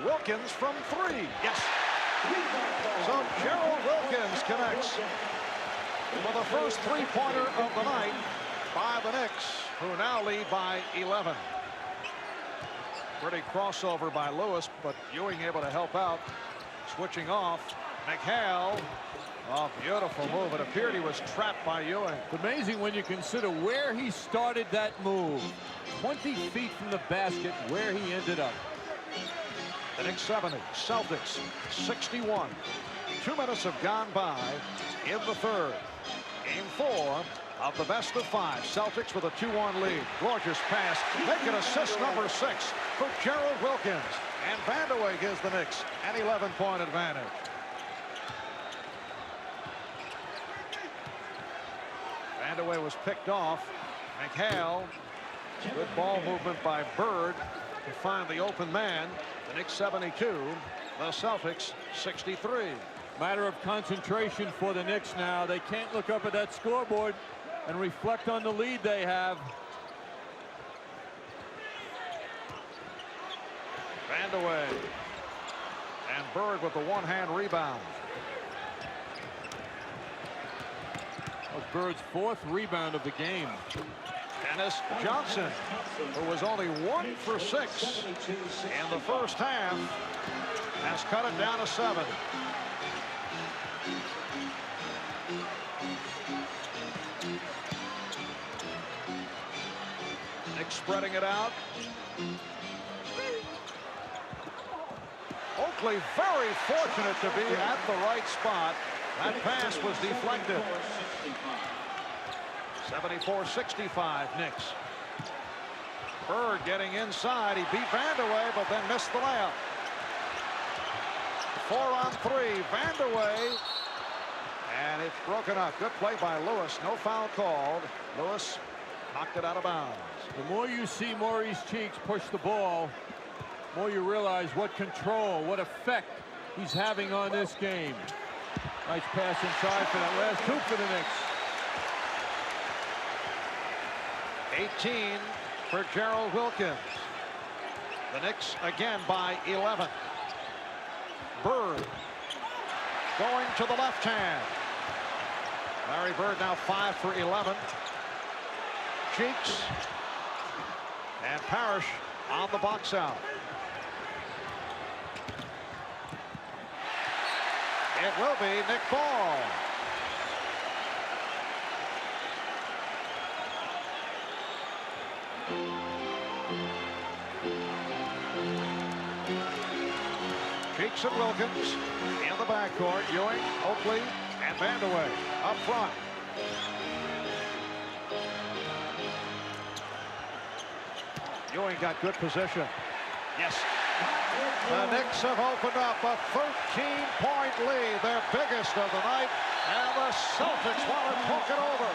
Wilkins from 3. Yes. So Gerald Wilkins connects for the first 3-pointer of the night by the Knicks, who now lead by 11. Pretty crossover by Lewis, but Ewing able to help out. Switching off. McHale. Oh, beautiful move. It appeared he was trapped by Ewing. It's amazing when you consider where he started that move. 20 feet from the basket, where he ended up. The Knicks 70, Celtics 61. 2 minutes have gone by in the third. Game 4 of the best of 5. Celtics with a 2-1 lead. Gorgeous pass. Make it assist number 6 for Gerald Wilkins. And Vandaway gives the Knicks an 11-point advantage. Vandaway was picked off. McHale. Good ball movement by Bird to find the open man. The Knicks 72. The Celtics 63. Matter of concentration for the Knicks now. They can't look up at that scoreboard and reflect on the lead they have. Vandaway. And Bird with the one-hand rebound. That was Bird's 4th rebound of the game. Dennis Johnson, who was only 1 for 6 in the first half, has cut it down to 7. Knicks spreading it out. Oakley very fortunate to be at the right spot. That pass was deflected. 74-65 Knicks. Bird getting inside. He beat Vandaway, but then missed the layup. 4 on 3. Vandaway. And it's broken up. Good play by Lewis. No foul called. Lewis knocked it out of bounds. The more you see Maurice Cheeks push the ball, the more you realize what control, what effect he's having on this game. Nice pass inside for that last hoop for the Knicks. 18 for Gerald Wilkins. The Knicks again by 11. Bird going to the left hand. Larry Bird now 5 for 11. Cheeks and Parish on the box out. It will be Nick Ball. Cheeks and Wilkins in the backcourt. Ewing, Oakley, and Vandeweghe up front. Ewing got good position. Yes. The Knicks have opened up a 13-point lead, their biggest of the night, and the Celtics want to talk it over.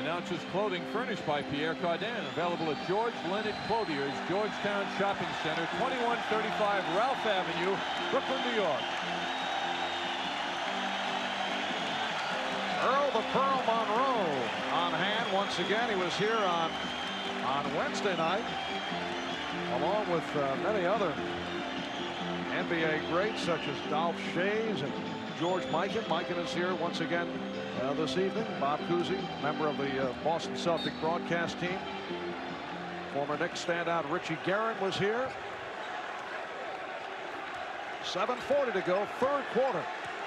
Announcers clothing furnished by Pierre Cardin, available at George Leonard Clothier's Georgetown Shopping Center, 2135 Ralph Avenue, Brooklyn, New York. Earl the Pearl Monroe on hand once again. He was here on Wednesday night, along with many other NBA greats such as Dolph Schayes and George Mikan. Mikan is here once again this evening. Bob Cousy, member of the Boston Celtic broadcast team. Former Knicks standout Richie Guerin was here. 7:40 to go, third quarter.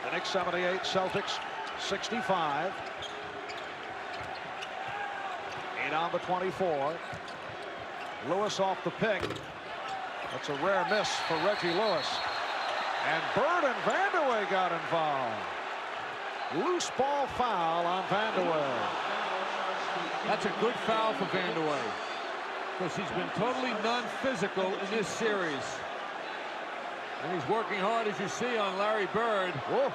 The Knicks 78, Celtics 65. 8 on the 24. Lewis off the pick. That's a rare miss for Reggie Lewis. And Bird and Vandeweghe got involved. Loose ball foul on Vandeweghe. That's a good foul for Vandeweghe, because he's been totally non-physical in this series. And he's working hard, as you see, on Larry Bird. Whoa.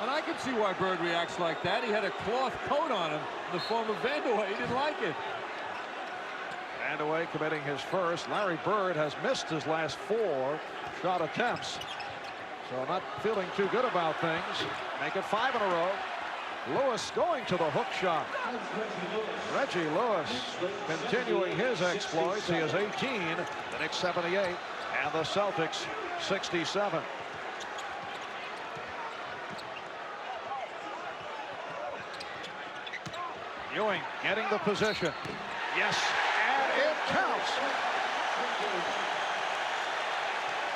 And I can see why Bird reacts like that. He had a cloth coat on him in the form of Vandeweghe. He didn't like it. Vandeweghe committing his first. Larry Bird has missed his last 4 shot attempts. So not feeling too good about things. Make it 5 in a row. Lewis going to the hook shot. Reggie Lewis continuing his exploits. He is 18. The Knicks 78 and the Celtics 67. Ewing getting the position. Yes, and it counts.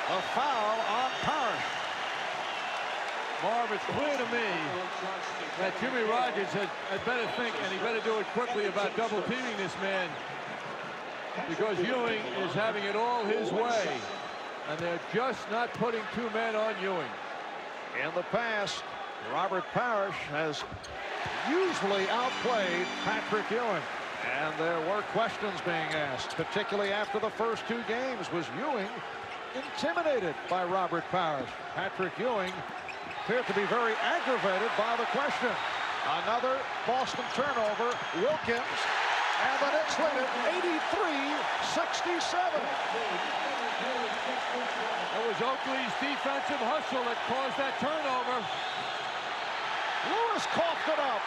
A foul on Parish. Marv, it's clear to me that Jimmy Rogers had better think, and he better do it quickly, about double teaming this man, because Ewing is having it all his way, and they're just not putting 2 men on Ewing. In the past, Robert Parish has usually outplayed Patrick Ewing, and there were questions being asked, particularly after the first 2 games. Was Ewing intimidated by Robert Parish? Patrick Ewing appeared to be very aggravated by the question. Another Boston turnover. Wilkins, and the Knicks lead it 83-67. It was Oakley's defensive hustle that caused that turnover. Lewis coughed it up.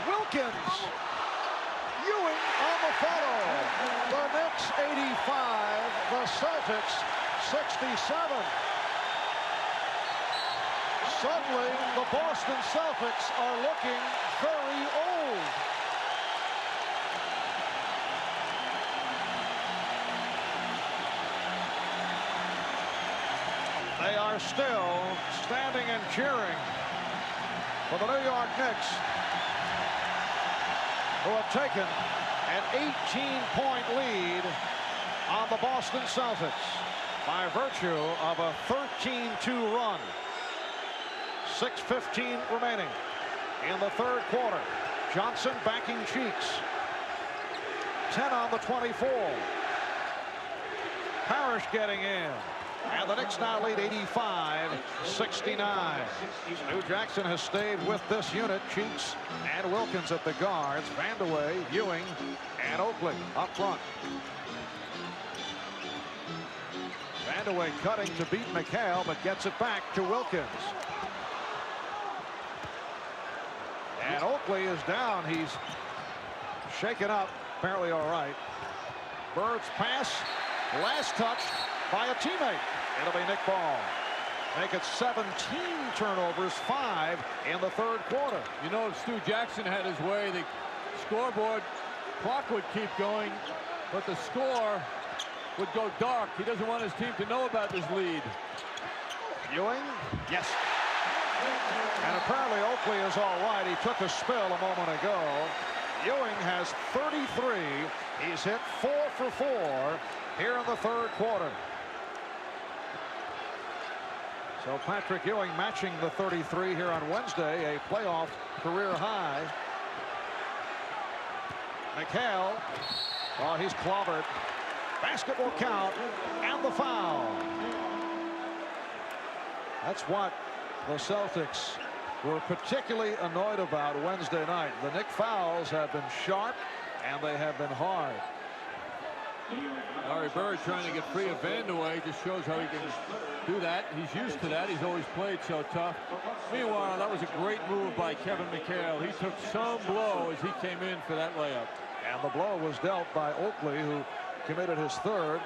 Wilkins. Ewing on the follow. The Knicks 85, the Celtics 67. Suddenly, the Boston Celtics are looking very old. They are still standing and cheering for the New York Knicks, who have taken an 18-point lead on the Boston Celtics by virtue of a 13-2 run. 6:15 remaining in the third quarter. Johnson backing Cheeks. 10 on the 24. Parish getting in. And the Knicks now lead 85-69. New Jackson has stayed with this unit. Cheeks and Wilkins at the guards. Vandeweghe, Ewing, and Oakley up front. Vandeweghe cutting to beat McHale, but gets it back to Wilkins. And Oakley is down. He's shaken up. Apparently all right. Bird's pass. Last touch by a teammate. It'll be Nick Ball. Make it 17 turnovers, 5 in the third quarter. You know, if Stu Jackson had his way, the scoreboard clock would keep going, but the score would go dark. He doesn't want his team to know about this lead. Ewing, yes. And apparently Oakley is all right. He took a spill a moment ago. Ewing has 33. He's hit 4 for 4 here in the third quarter. So Patrick Ewing matching the 33 here on Wednesday, a playoff career high. McHale, oh, he's clobbered. Basket will count, and the foul. That's what the Celtics were particularly annoyed about Wednesday night. The Knicks fouls have been sharp, and they have been hard. Larry Bird trying to get free of Vandeweghe just shows how he can do that. He's used to that. He's always played so tough. Meanwhile, that was a great move by Kevin McHale. He took some blow as he came in for that layup. And the blow was dealt by Oakley, who committed his third.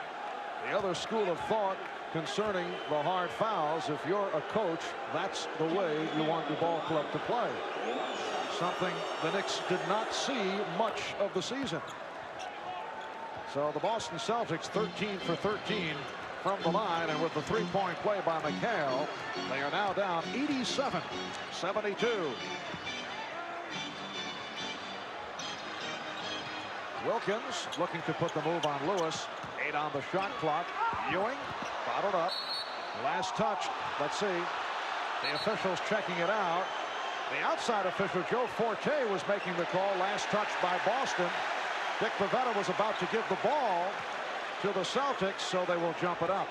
The other school of thought concerning the hard fouls, if you're a coach, that's the way you want your ball club to play. Something the Knicks did not see much of the season. So the Boston Celtics 13 for 13 from the line, and with the three-point play by McHale, they are now down 87-72. Wilkins looking to put the move on Lewis. 8 on the shot clock. Ewing bottled up. Last touch. Let's see. The officials checking it out. The outside official, Joe Forte, was making the call. Last touch by Boston. Dick Bavetta was about to give the ball to the Celtics, so they will jump it up.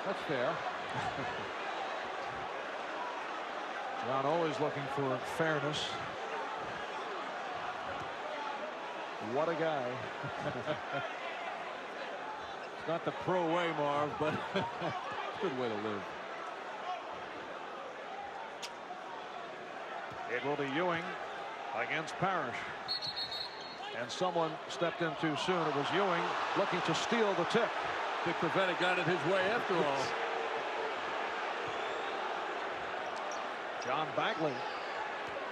That's fair. John always looking for fairness. What a guy. It's not the pro way, Marv, but it's a good way to live. It will be Ewing against Parish. And someone stepped in too soon. It was Ewing looking to steal the tip. Dick Bavetta got it his way after all. John Bagley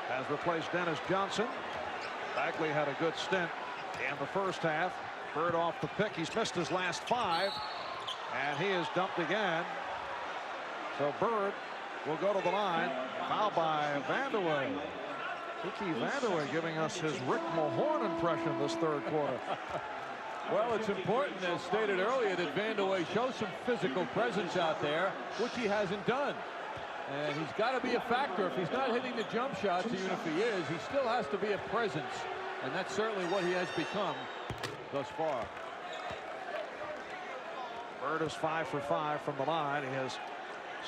has replaced Dennis Johnson. Bagley had a good stint in the first half. Bird off the pick. He's missed his last 5. And he is dumped again. So Bird will go to the line. Foul by Vandeweghe. Ricky Vandeweghe giving us his Rick Mahorn impression this third quarter. Well, it's important, as stated earlier, that Vandeweghe shows some physical presence out there, which he hasn't done. And he's got to be a factor. If he's not hitting the jump shots, even if he is, he still has to be a presence. And that's certainly what he has become thus far. Bird is 5 for 5 from the line. He has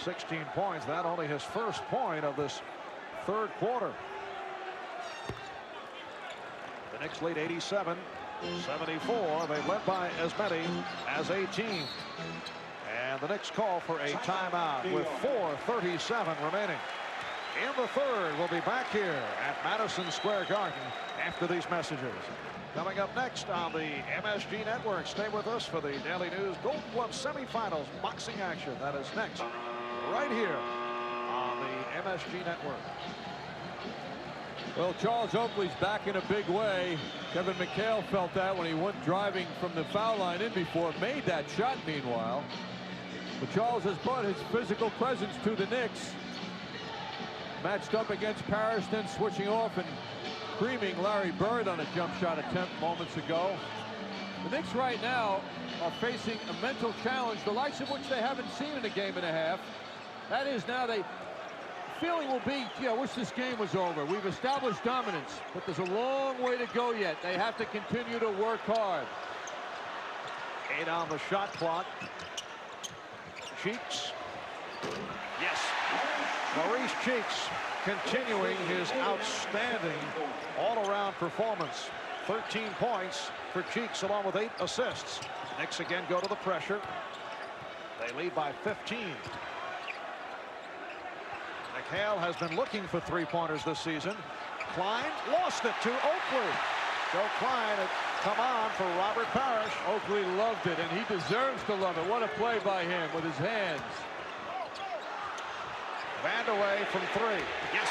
16 points. That only his first point of this third quarter. The Knicks lead 87-74. They led by as many as 18. And the Knicks call for a timeout with 4:37 remaining. In the third, we'll be back here at Madison Square Garden after these messages. Coming up next on the MSG Network. Stay with us for the Daily News Gold Glove semifinals boxing action. That is next right here on the MSG Network. Well, Charles Oakley's back in a big way. Kevin McHale felt that when he went driving from the foul line in before, made that shot meanwhile. But Charles has brought his physical presence to the Knicks. Matched up against Parish, then switching off and creaming Larry Bird on a jump shot attempt moments ago. The Knicks right now are facing a mental challenge, the likes of which they haven't seen in a game and a half. That is, now they feeling will be, I wish this game was over. We've established dominance, but there's a long way to go yet. They have to continue to work hard. 8 on the shot clock. Cheeks. Yes. Maurice Cheeks continuing his outstanding all-around performance. 13 points for Cheeks along with 8 assists. Knicks again go to the pressure. They lead by 15. McHale has been looking for three-pointers this season. Klein lost it to Oakley. Joe Klein had come on for Robert Parish. Oakley loved it, and he deserves to love it. What a play by him with his hands. Vandeweghe from 3. Yes.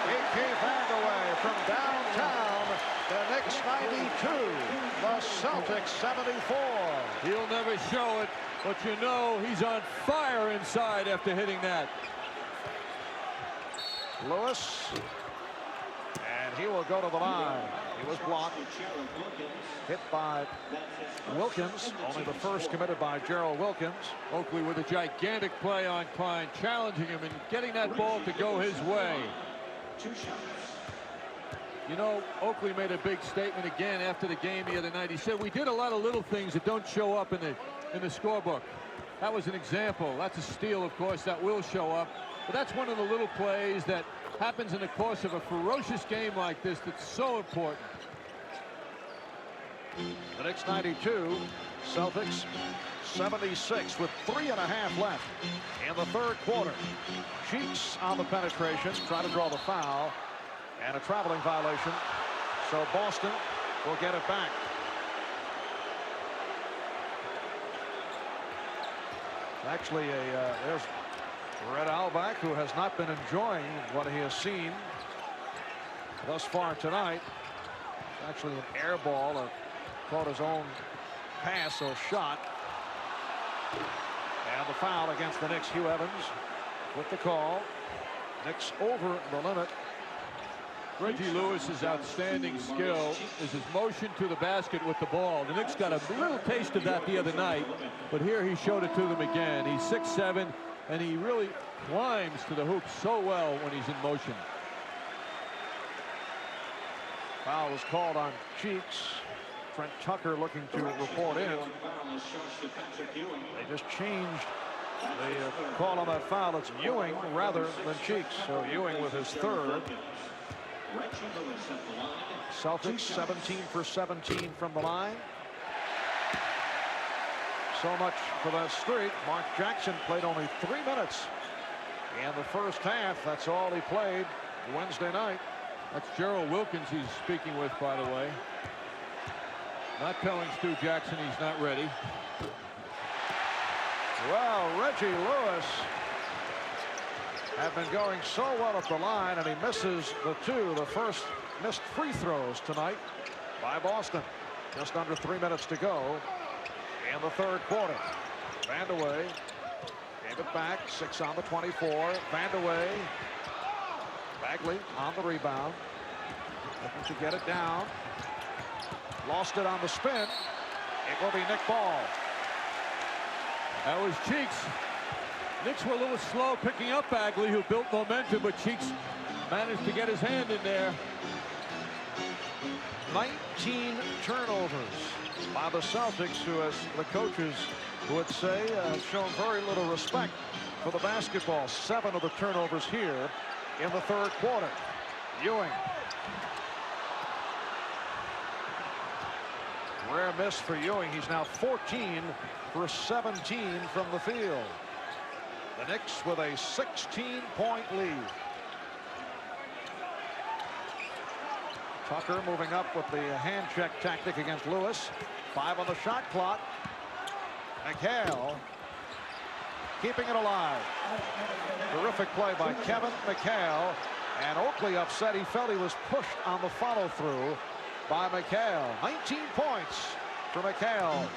He came back away from downtown. The Knicks 92, the Celtics 74. He'll never show it, but you know he's on fire inside after hitting that. Lewis, and he will go to the line. He was blocked, hit by Wilkins, only the first committed by Gerald Wilkins. Oakley with a gigantic play on Klein, challenging him and getting that ball to go his way. You know, Oakley made a big statement again after the game the other night. He said, we did a lot of little things that don't show up in the scorebook. That was an example. That's a steal, of course, that will show up. But that's one of the little plays that happens in the course of a ferocious game like this that's so important. The Knicks 92, Celtics 76 with 3.5 left in the third quarter. Cheeks on the penetration, try to draw the foul, and a traveling violation. So Boston will get it back. Actually, there's Red Auerbach, who has not been enjoying what he has seen thus far tonight. Actually, an air ball, caught his own pass or shot. And the foul against the Knicks. Hugh Evans with the call. Knicks over the limit. Reggie Lewis's outstanding skill is his motion to the basket with the ball. The Knicks got a little taste of that the other night, but here he showed it to them again. He's 6'7", and he really climbs to the hoop so well when he's in motion. Foul was called on Cheeks. Trent Tucker looking to report in. They just changed the call on that foul. It's Ewing rather than Cheeks. So Ewing with his third. Celtics 17 for 17 from the line. So much for that streak. Mark Jackson played only 3 minutes in the first half. That's all he played Wednesday night. That's Gerald Wilkins he's speaking with, by the way. Not telling Stu Jackson he's not ready. Well, Reggie Lewis have been going so well at the line, and he misses the first missed free throws tonight by Boston. Just under 3 minutes to go in the third quarter. Vandeweghe gave it back. 6 on the 24. Vandeweghe. Bagley on the rebound. Looking to get it down. Lost it on the spin. It will be Nick Ball. That was Cheeks. Knicks were a little slow picking up Bagley, who built momentum, but Cheeks managed to get his hand in there. 19 turnovers by the Celtics, who, as the coaches would say, have shown very little respect for the basketball. 7 of the turnovers here in the third quarter. Ewing. Rare miss for Ewing. He's now 14 for 17 from the field. The Knicks with a 16-point lead. Tucker moving up with the hand check tactic against Lewis. 5 on the shot clock. McHale keeping it alive. Terrific play by Kevin McHale. And Oakley upset. He felt he was pushed on the follow-through by McHale. 19 points for McHale.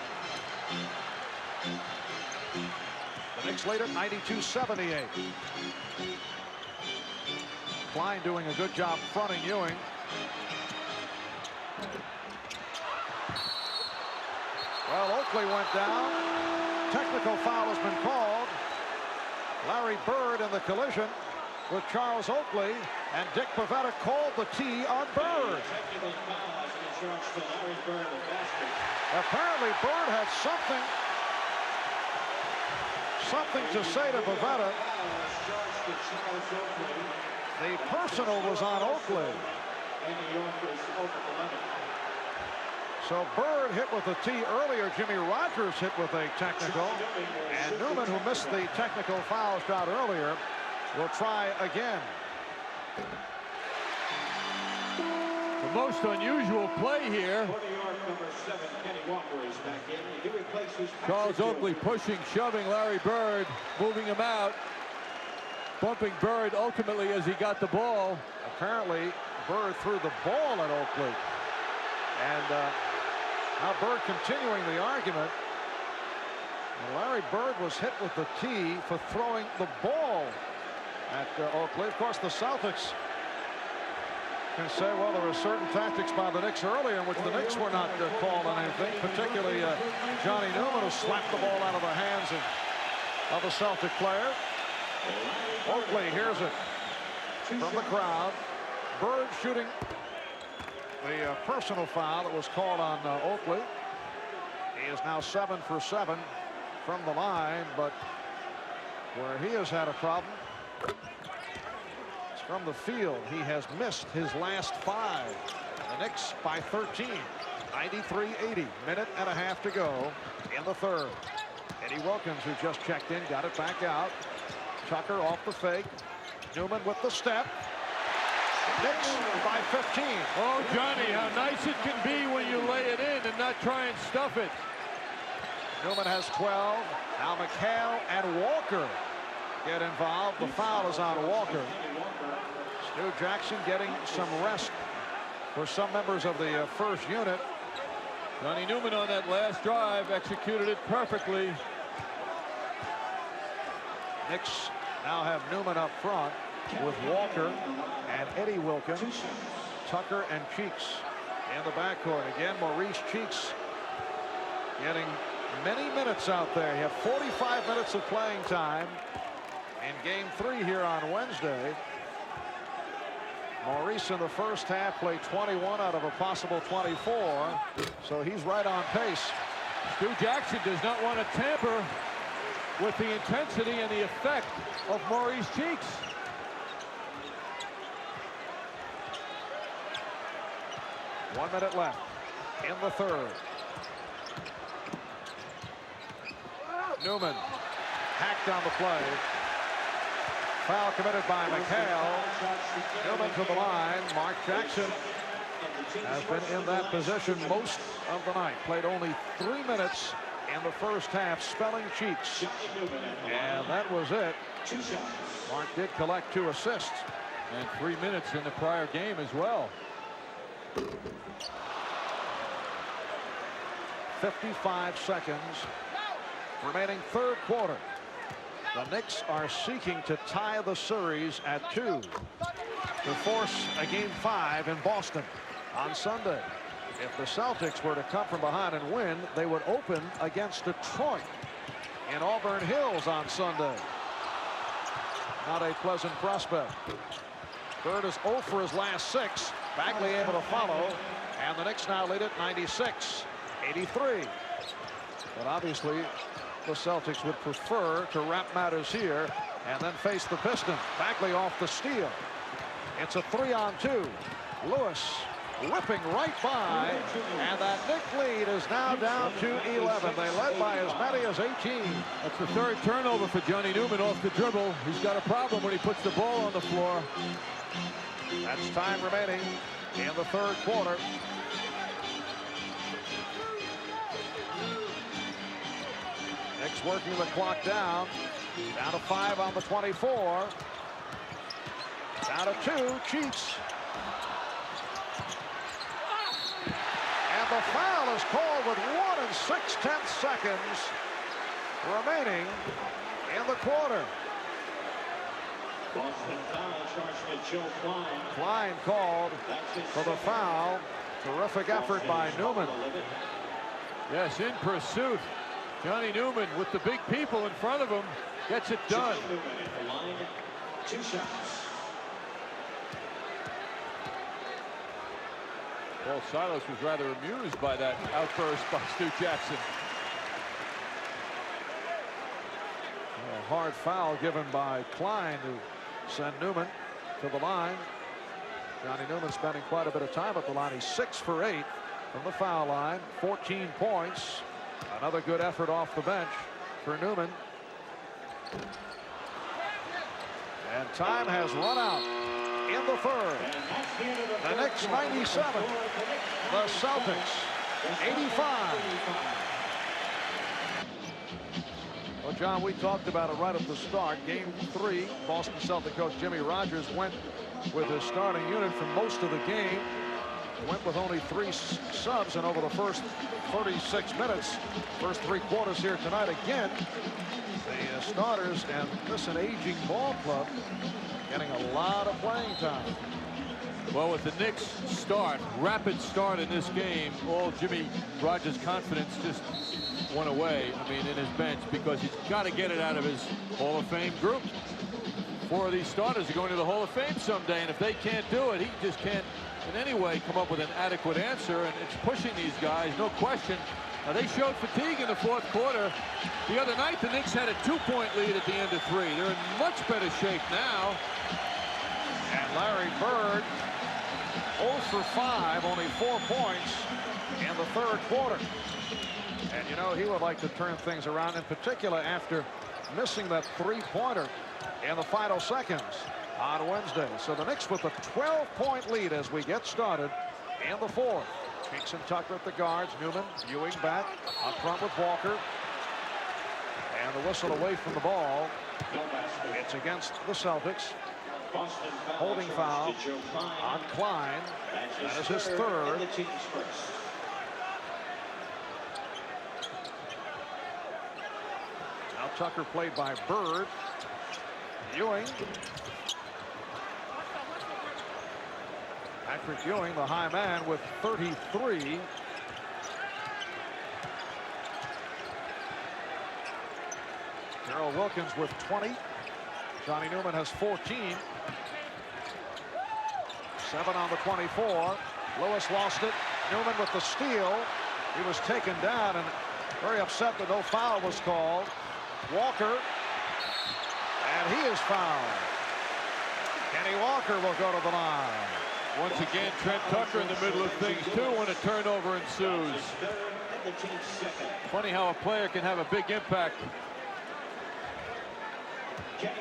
The Knicks lead at 92-78. Klein doing a good job fronting Ewing. Well, Oakley went down. Technical foul has been called. Larry Bird in the collision with Charles Oakley, and Dick Pavetta called the T on Bird. Apparently Bird had something to say to Pavetta. The personal was on Oakley. So Bird hit with a T earlier. Jimmy Rogers hit with a technical. And Newman, who missed the technical foul shot earlier, will try again. The most unusual play here. Charles Oakley pushing, shoving Larry Bird, moving him out. bumping Bird ultimately as he got the ball. Apparently, Bird threw the ball at Oakley. And now Bird continuing the argument. And Larry Bird was hit with the tee for throwing the ball at Oakley. Of course, the Celtics can say, well, there were certain tactics by the Knicks earlier in which the Knicks were not called on anything, particularly Johnny Newman, who slapped the ball out of the hands of a Celtic player. Oakley hears it from the crowd. Bird shooting the personal foul that was called on Oakley. He is now 7 for 7 from the line, but where he has had a problem is from the field. He has missed his last 5. The Knicks by 13. 93-80. Minute and a half to go in the third. Eddie Wilkins, who just checked in, got it back out. Tucker off the fake. Newman with the step. Knicks by 15. Oh, Johnny, how nice it can be when you lay it in and not try and stuff it. Newman has 12. Now McHale and Walker get involved. The foul is on Walker. Stu Jackson getting some rest for some members of the first unit. Johnny Newman on that last drive executed it perfectly. Knicks now have Newman up front with Walker and Eddie Wilkins, Tucker and Cheeks in the backcourt. Again, Maurice Cheeks getting many minutes out there. He had 45 minutes of playing time in game 3 here on Wednesday. Maurice in the first half played 21 out of a possible 24, so he's right on pace. Stu Jackson does not want to tamper with the intensity and the effect of Maurice Cheeks. One minute left in the third. Newman hacked on the play. Foul committed by McHale. Newman to the line. Mark Jackson has been in that position most of the night. Played only 3 minutes in the first half, spelling Cheeks. And that was it. Mark did collect 2 assists. And 3 minutes in the prior game as well. 55 seconds remaining third quarter. The Knicks are seeking to tie the series at 2 to force a game 5 in Boston on Sunday. If the Celtics were to come from behind and win, they would open against Detroit in Auburn Hills on Sunday. Not a pleasant prospect. Bird is 0 for his last 6. Bagley able to follow, and the Knicks now lead it 96-83. But obviously, the Celtics would prefer to wrap matters here and then face the Pistons. Bagley off the steal. It's a 3-on-2. Lewis whipping right by, and that Knick lead is now down to 11. They led by as many as 18. That's the 3rd turnover for Johnny Newman off the dribble. He's got a problem when he puts the ball on the floor. That's time remaining in the third quarter. Knicks working the clock down. Down to 5 on the 24. Down to 2. Cheeks. And the foul is called with 1 6/10 seconds remaining in the quarter. Klein called for the foul. Terrific effort by Newman. Yes, in pursuit. Johnny Newman with the big people in front of him gets it done. 2 shots. Paul Silas was rather amused by that outburst by Stu Jackson. A hard foul given by Klein to send Newman to the line. Johnny Newman spending quite a bit of time at the line. He's 6 for 8 from the foul line. 14 points. Another good effort off the bench for Newman. And time has run out in the third. The Knicks 97. The Celtics 85. Coach John, we talked about it right at the start. Game 3, Boston Celtics coach Jimmy Rogers went with his starting unit for most of the game. Went with only 3 subs, and over the first 36 minutes, first 3 quarters here tonight, again, the starters and this an aging ball club getting a lot of playing time. Well, with the Knicks rapid start in this game, all Jimmy Rogers' confidence just went away, I mean, in his bench, because he's got to get it out of his Hall of Fame group. 4 of these starters are going to the Hall of Fame someday, and if they can't do it, he just can't in any way come up with an adequate answer, and it's pushing these guys, no question. Now, they showed fatigue in the 4th quarter. The other night, the Knicks had a 2-point lead at the end of 3. They're in much better shape now. And Larry Bird, 0 for 5, only 4 points in the 3rd quarter. And, you know, he would like to turn things around, in particular after missing that 3-pointer in the final seconds on Wednesday. So the Knicks with a 12-point lead as we get started in the 4th. Hinks and Tucker at the guards. Newman, Ewing back up front with Walker. And the whistle away from the ball. It's against the Celtics. Holding foul on Klein. That is his 3rd. Now Tucker played by Bird. Ewing. Patrick Ewing, the high man, with 33. Darrell Wilkins with 20. Johnny Newman has 14. 7 on the 24. Lewis lost it. Newman with the steal. He was taken down and very upset that no foul was called. Walker. And he is fouled. Kenny Walker will go to the line. Once again, Trent Tucker in the middle of things, too, when a turnover ensues. Funny how a player can have a big impact.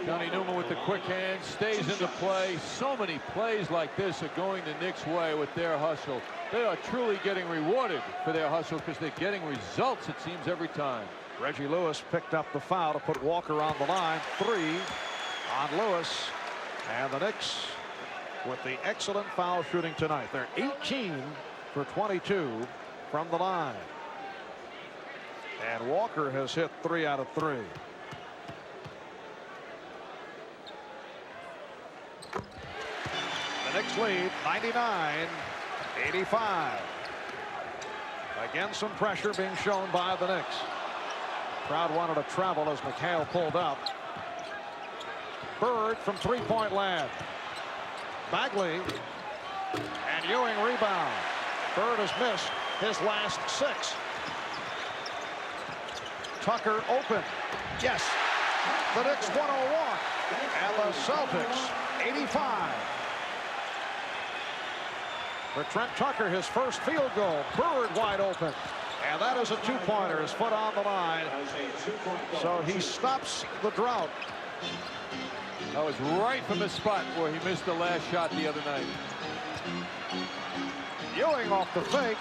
Johnny Newman with the quick hand, stays into play. So many plays like this are going the Knicks' way with their hustle. They are truly getting rewarded for their hustle because they're getting results, it seems, every time. Reggie Lewis picked up the foul to put Walker on the line. 3 on Lewis. And the Knicks with the excellent foul shooting tonight. They're 18 for 22 from the line. And Walker has hit 3 out of 3. The Knicks lead 99-85. Again, some pressure being shown by the Knicks. Crowd wanted to travel as McHale pulled up. Bird from 3-point land. Bagley and Ewing rebound. Bird has missed his last 6. Tucker open. Yes. The Knicks 101 and the Celtics 85. For Trent Tucker, his first field goal. Bird wide open. And that is a 2-pointer. His foot on the line. So he stops the drought. That was right from the spot where he missed the last shot the other night. Ewing off the fake.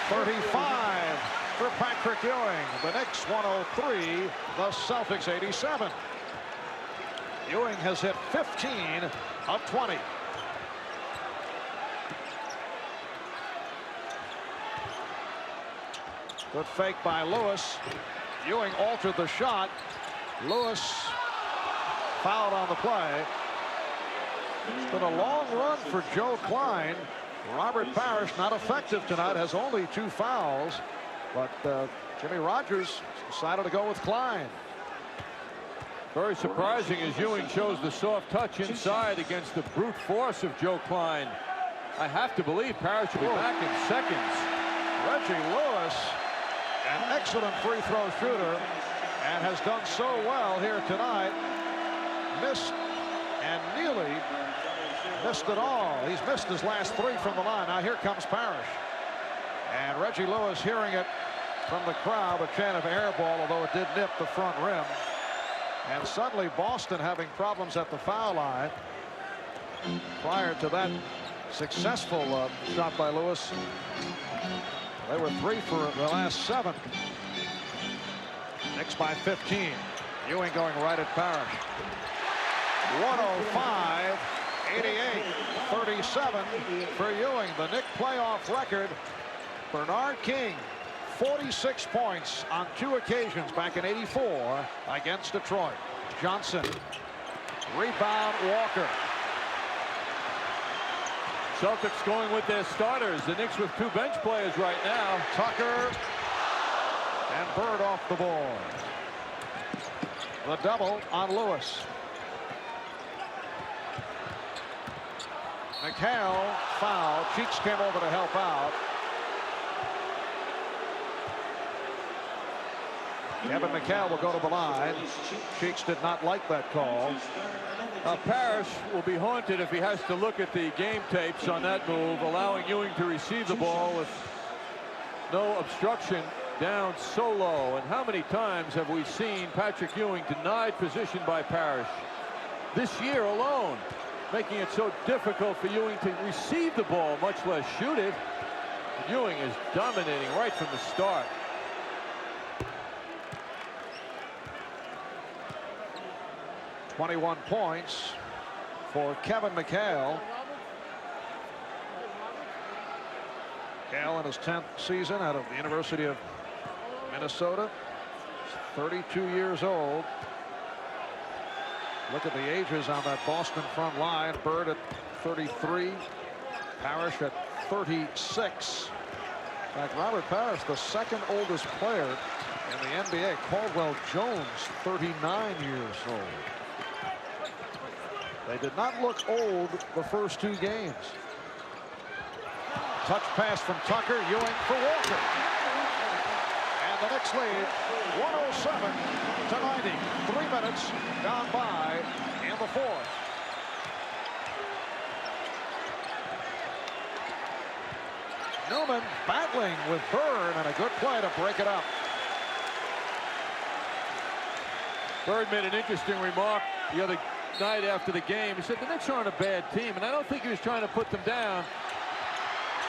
35 for Patrick Ewing. The Knicks 103. The Celtics 87. Ewing has hit 15 of 20. Good fake by Lewis. Ewing altered the shot. Lewis fouled on the play. It's been a long run for Joe Klein. Robert Parish not effective tonight, has only 2 fouls. But Jimmy Rogers decided to go with Klein. Very surprising as Ewing shows the soft touch inside against the brute force of Joe Klein. I have to believe Parish will be back in seconds. Reggie Lewis, an excellent free throw shooter, and has done so well here tonight. Missed and nearly missed it all. He's missed his last 3 from the line. Now here comes Parish. And Reggie Lewis hearing it from the crowd, a chant of air ball, although it did nip the front rim. And suddenly Boston having problems at the foul line. Prior to that successful shot by Lewis, they were 3 for the last 7. Knicks by 15. Ewing going right at Parish. 105-88. 37 for Ewing. The Knicks playoff record. Bernard King, 46 points on 2 occasions back in '84 against Detroit. Johnson. Rebound Walker. Celtics going with their starters. The Knicks with 2 bench players right now. Tucker and Bird off the board. The double on Lewis. McHale foul. Cheeks came over to help out. Kevin McHale will go to the line. Cheeks did not like that call. Parish will be haunted if he has to look at the game tapes on that move, allowing Ewing to receive the ball with no obstruction down so low. And how many times have we seen Patrick Ewing denied position by Parish this year alone, making it so difficult for Ewing to receive the ball, much less shoot it. Ewing is dominating right from the start. .21 points for Kevin McHale. McHale in his 10th season out of the University of Minnesota. He's 32 years old. Look at the ages on that Boston front line. Bird at 33. Parish at 36. In fact, Robert Parish, the 2nd oldest player in the NBA. Caldwell Jones, 39 years old. They did not look old the first 2 games. Touch pass from Tucker. Ewing for Walker. And the Knicks lead 107-90. 3 minutes gone by in the 4th. Newman battling with Bird, and a good play to break it up. Bird made an interesting remark the other night after the game. He said the Knicks aren't a bad team, and I don't think he was trying to put them down,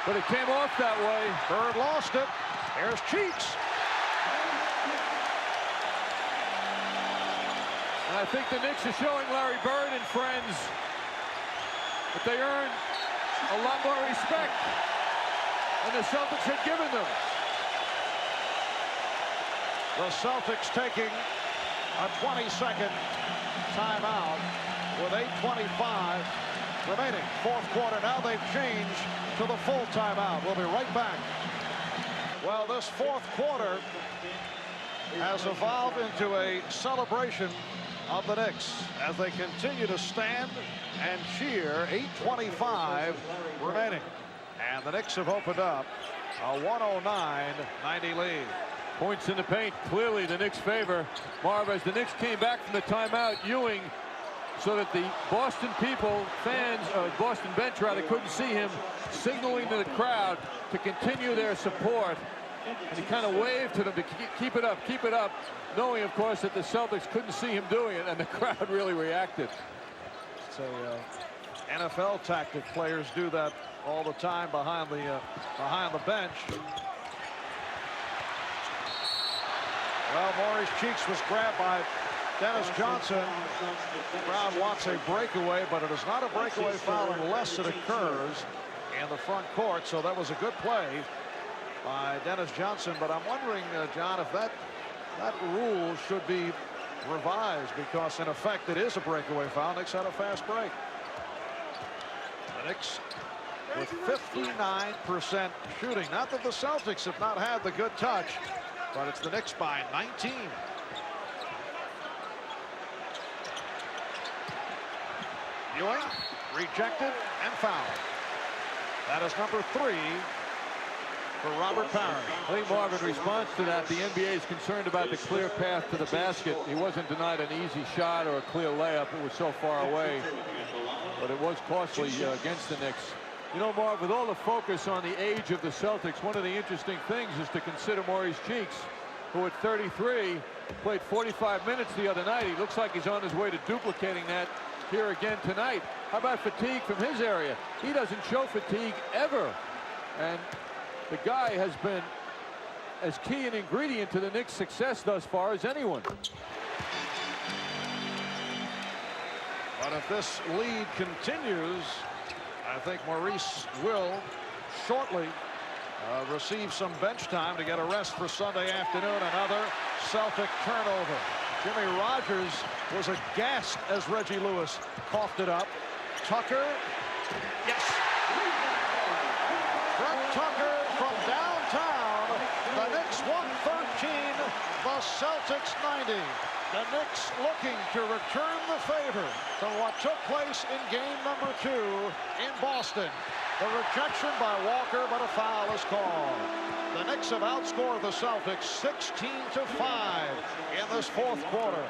but it came off that way. Bird lost it. Here's Cheeks. And I think the Knicks are showing Larry Bird and friends that they earn a lot more respect than the Celtics had given them. The Celtics taking a 20-second timeout with 8:25 remaining. 4th quarter. Now they've changed to the full timeout. We'll be right back. Well, this 4th quarter has evolved into a celebration of the Knicks as they continue to stand and cheer. 8:25 remaining. And the Knicks have opened up a 109-90 lead. Points in the paint, clearly the Knicks favor. Marv, as the Knicks came back from the timeout, Ewing, so that the Boston people, fans, Boston bench rather, couldn't see him, signaling to the crowd to continue their support. And he kind of waved to them to keep it up, knowing, of course, that the Celtics couldn't see him doing it, and the crowd really reacted. It's a NFL tactic. Players do that all the time behind the bench. Well, Maurice Cheeks was grabbed by Dennis Johnson. Brown wants a breakaway, but it is not a breakaway foul unless it occurs in the front court. So that was a good play by Dennis Johnson. But I'm wondering, John, if that rule should be revised, because in effect it is a breakaway foul. Knicks had a fast break. The Knicks with 59% shooting. Not that the Celtics have not had the good touch, but it's the Knicks by 19. Ewing rejected and fouled. That is number 3 for Robert Parish. I think, Marv, in response to that, the NBA is concerned about the clear path to the basket. He wasn't denied an easy shot or a clear layup. It was so far away, but it was costly against the Knicks. You know, Marv, with all the focus on the age of the Celtics, one of the interesting things is to consider Maurice Cheeks, who at 33 played 45 minutes the other night. He looks like he's on his way to duplicating that here again tonight. How about fatigue from his area? He doesn't show fatigue ever. And the guy has been as key an ingredient to the Knicks' success thus far as anyone. But if this lead continues, I think Maurice will shortly receive some bench time to get a rest for Sunday afternoon. Another Celtic turnover. Jimmy Rogers was aghast as Reggie Lewis coughed it up. Tucker, yes. Brett Tucker from downtown. The Knicks 113, the Celtics 90. The Knicks looking to return the favor from what took place in game number 2 in Boston. The rejection by Walker, but a foul is called. The Knicks have outscored the Celtics 16-5 in this fourth quarter.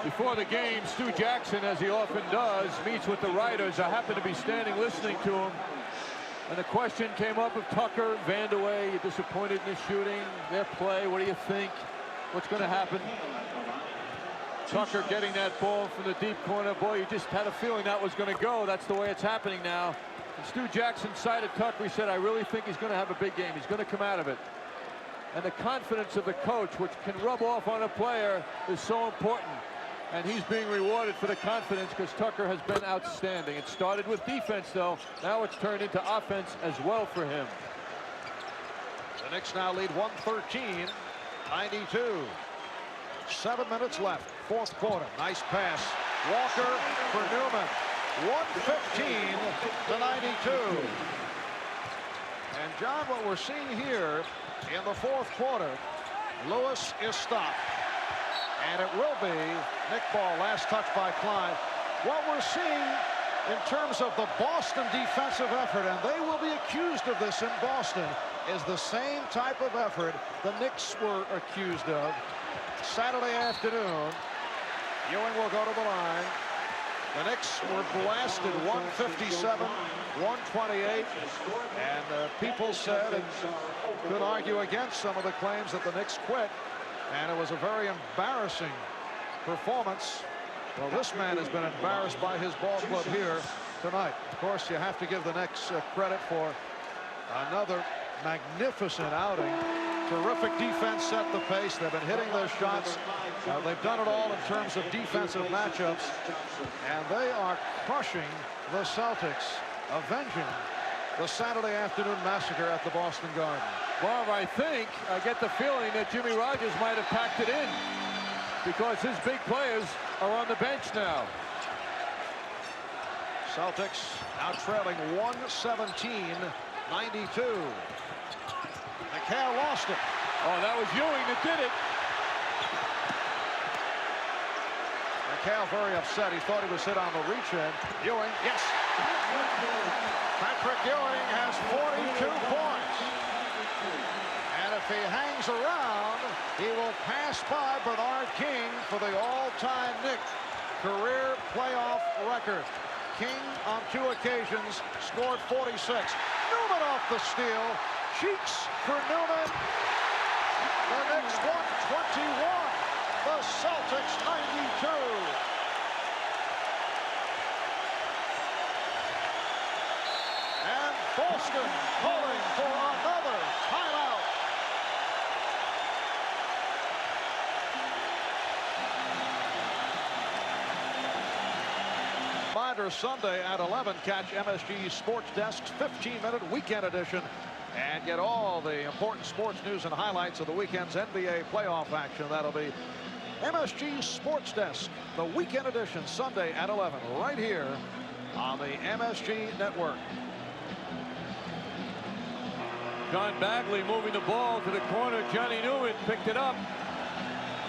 Before the game, Stu Jackson, as he often does, meets with the writers. I happen to be standing listening to him, and the question came up of Tucker, Vandeweghe. You're disappointed in his shooting, their play. What do you think? What's going to happen? Tucker getting that ball from the deep corner. Boy, you just had a feeling that was going to go. That's the way it's happening now. And Stu Jackson cited Tucker. He said, I really think he's going to have a big game. He's going to come out of it. And the confidence of the coach, which can rub off on a player, is so important. And he's being rewarded for the confidence because Tucker has been outstanding. It started with defense, though. Now it's turned into offense as well for him. The Knicks now lead 113-92. 7 minutes left, fourth quarter. Nice pass. Walker for Newman. 115-92. And John, what we're seeing here in the fourth quarter, Lewis is stopped. And it will be Nick Ball, last touch by Klein. What we're seeing in terms of the Boston defensive effort, and they will be accused of this in Boston, is the same type of effort the Knicks were accused of Saturday afternoon. Ewing will go to the line. The Knicks were blasted 157-128, and people said and could argue against some of the claims that the Knicks quit, and it was a very embarrassing performance. Well, this man has been embarrassed by his ball club here tonight. Of course, you have to give the Knicks credit for another magnificent outing. Terrific defense set the pace. They've been hitting their shots. They've done it all in terms of defensive matchups, and they are crushing the Celtics, avenging the Saturday afternoon massacre at the Boston Garden. Well, I get the feeling that Jimmy Rogers might have packed it in because his big players are on the bench now. Celtics now trailing 117-92. McHale lost it. Oh, that was Ewing that did it. McHale very upset. He thought he was hit on the reach in. Ewing, yes. Patrick Ewing has 42 points. And if he hangs around, he will pass by Bernard King for the all-time Knicks career playoff record. King on 2 occasions scored 46. Newman off the steal. Cheeks for Newman. The Knicks 121. The Celtics 92. And Boston calling for another timeout. Reminder, Sunday at 11, catch MSG Sports Desk's 15-minute weekend edition and get all the important sports news and highlights of the weekend's NBA playoff action. That'll be MSG Sports Desk, the weekend edition, Sunday at 11, right here on the MSG Network. John Bagley moving the ball to the corner. Johnny Newman picked it up.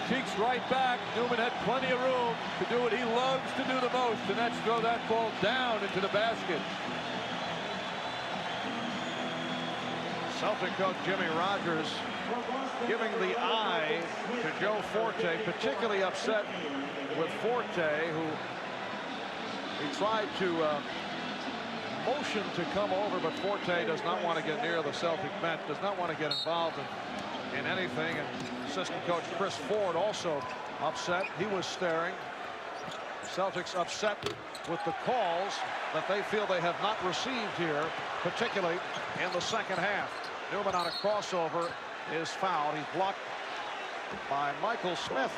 Cheeks right back. Newman had plenty of room to do what he loves to do the most, and that's throw that ball down into the basket. Celtic coach Jimmy Rogers giving the eye to Joe Forte, particularly upset with Forte, who he tried to motion to come over, but Forte does not want to get near the Celtic bench, does not want to get involved in anything. And assistant coach Chris Ford also upset. He was staring. Celtics upset with the calls that they feel they have not received here, particularly in the second half. Newman on a crossover is fouled. He's blocked by Michael Smith,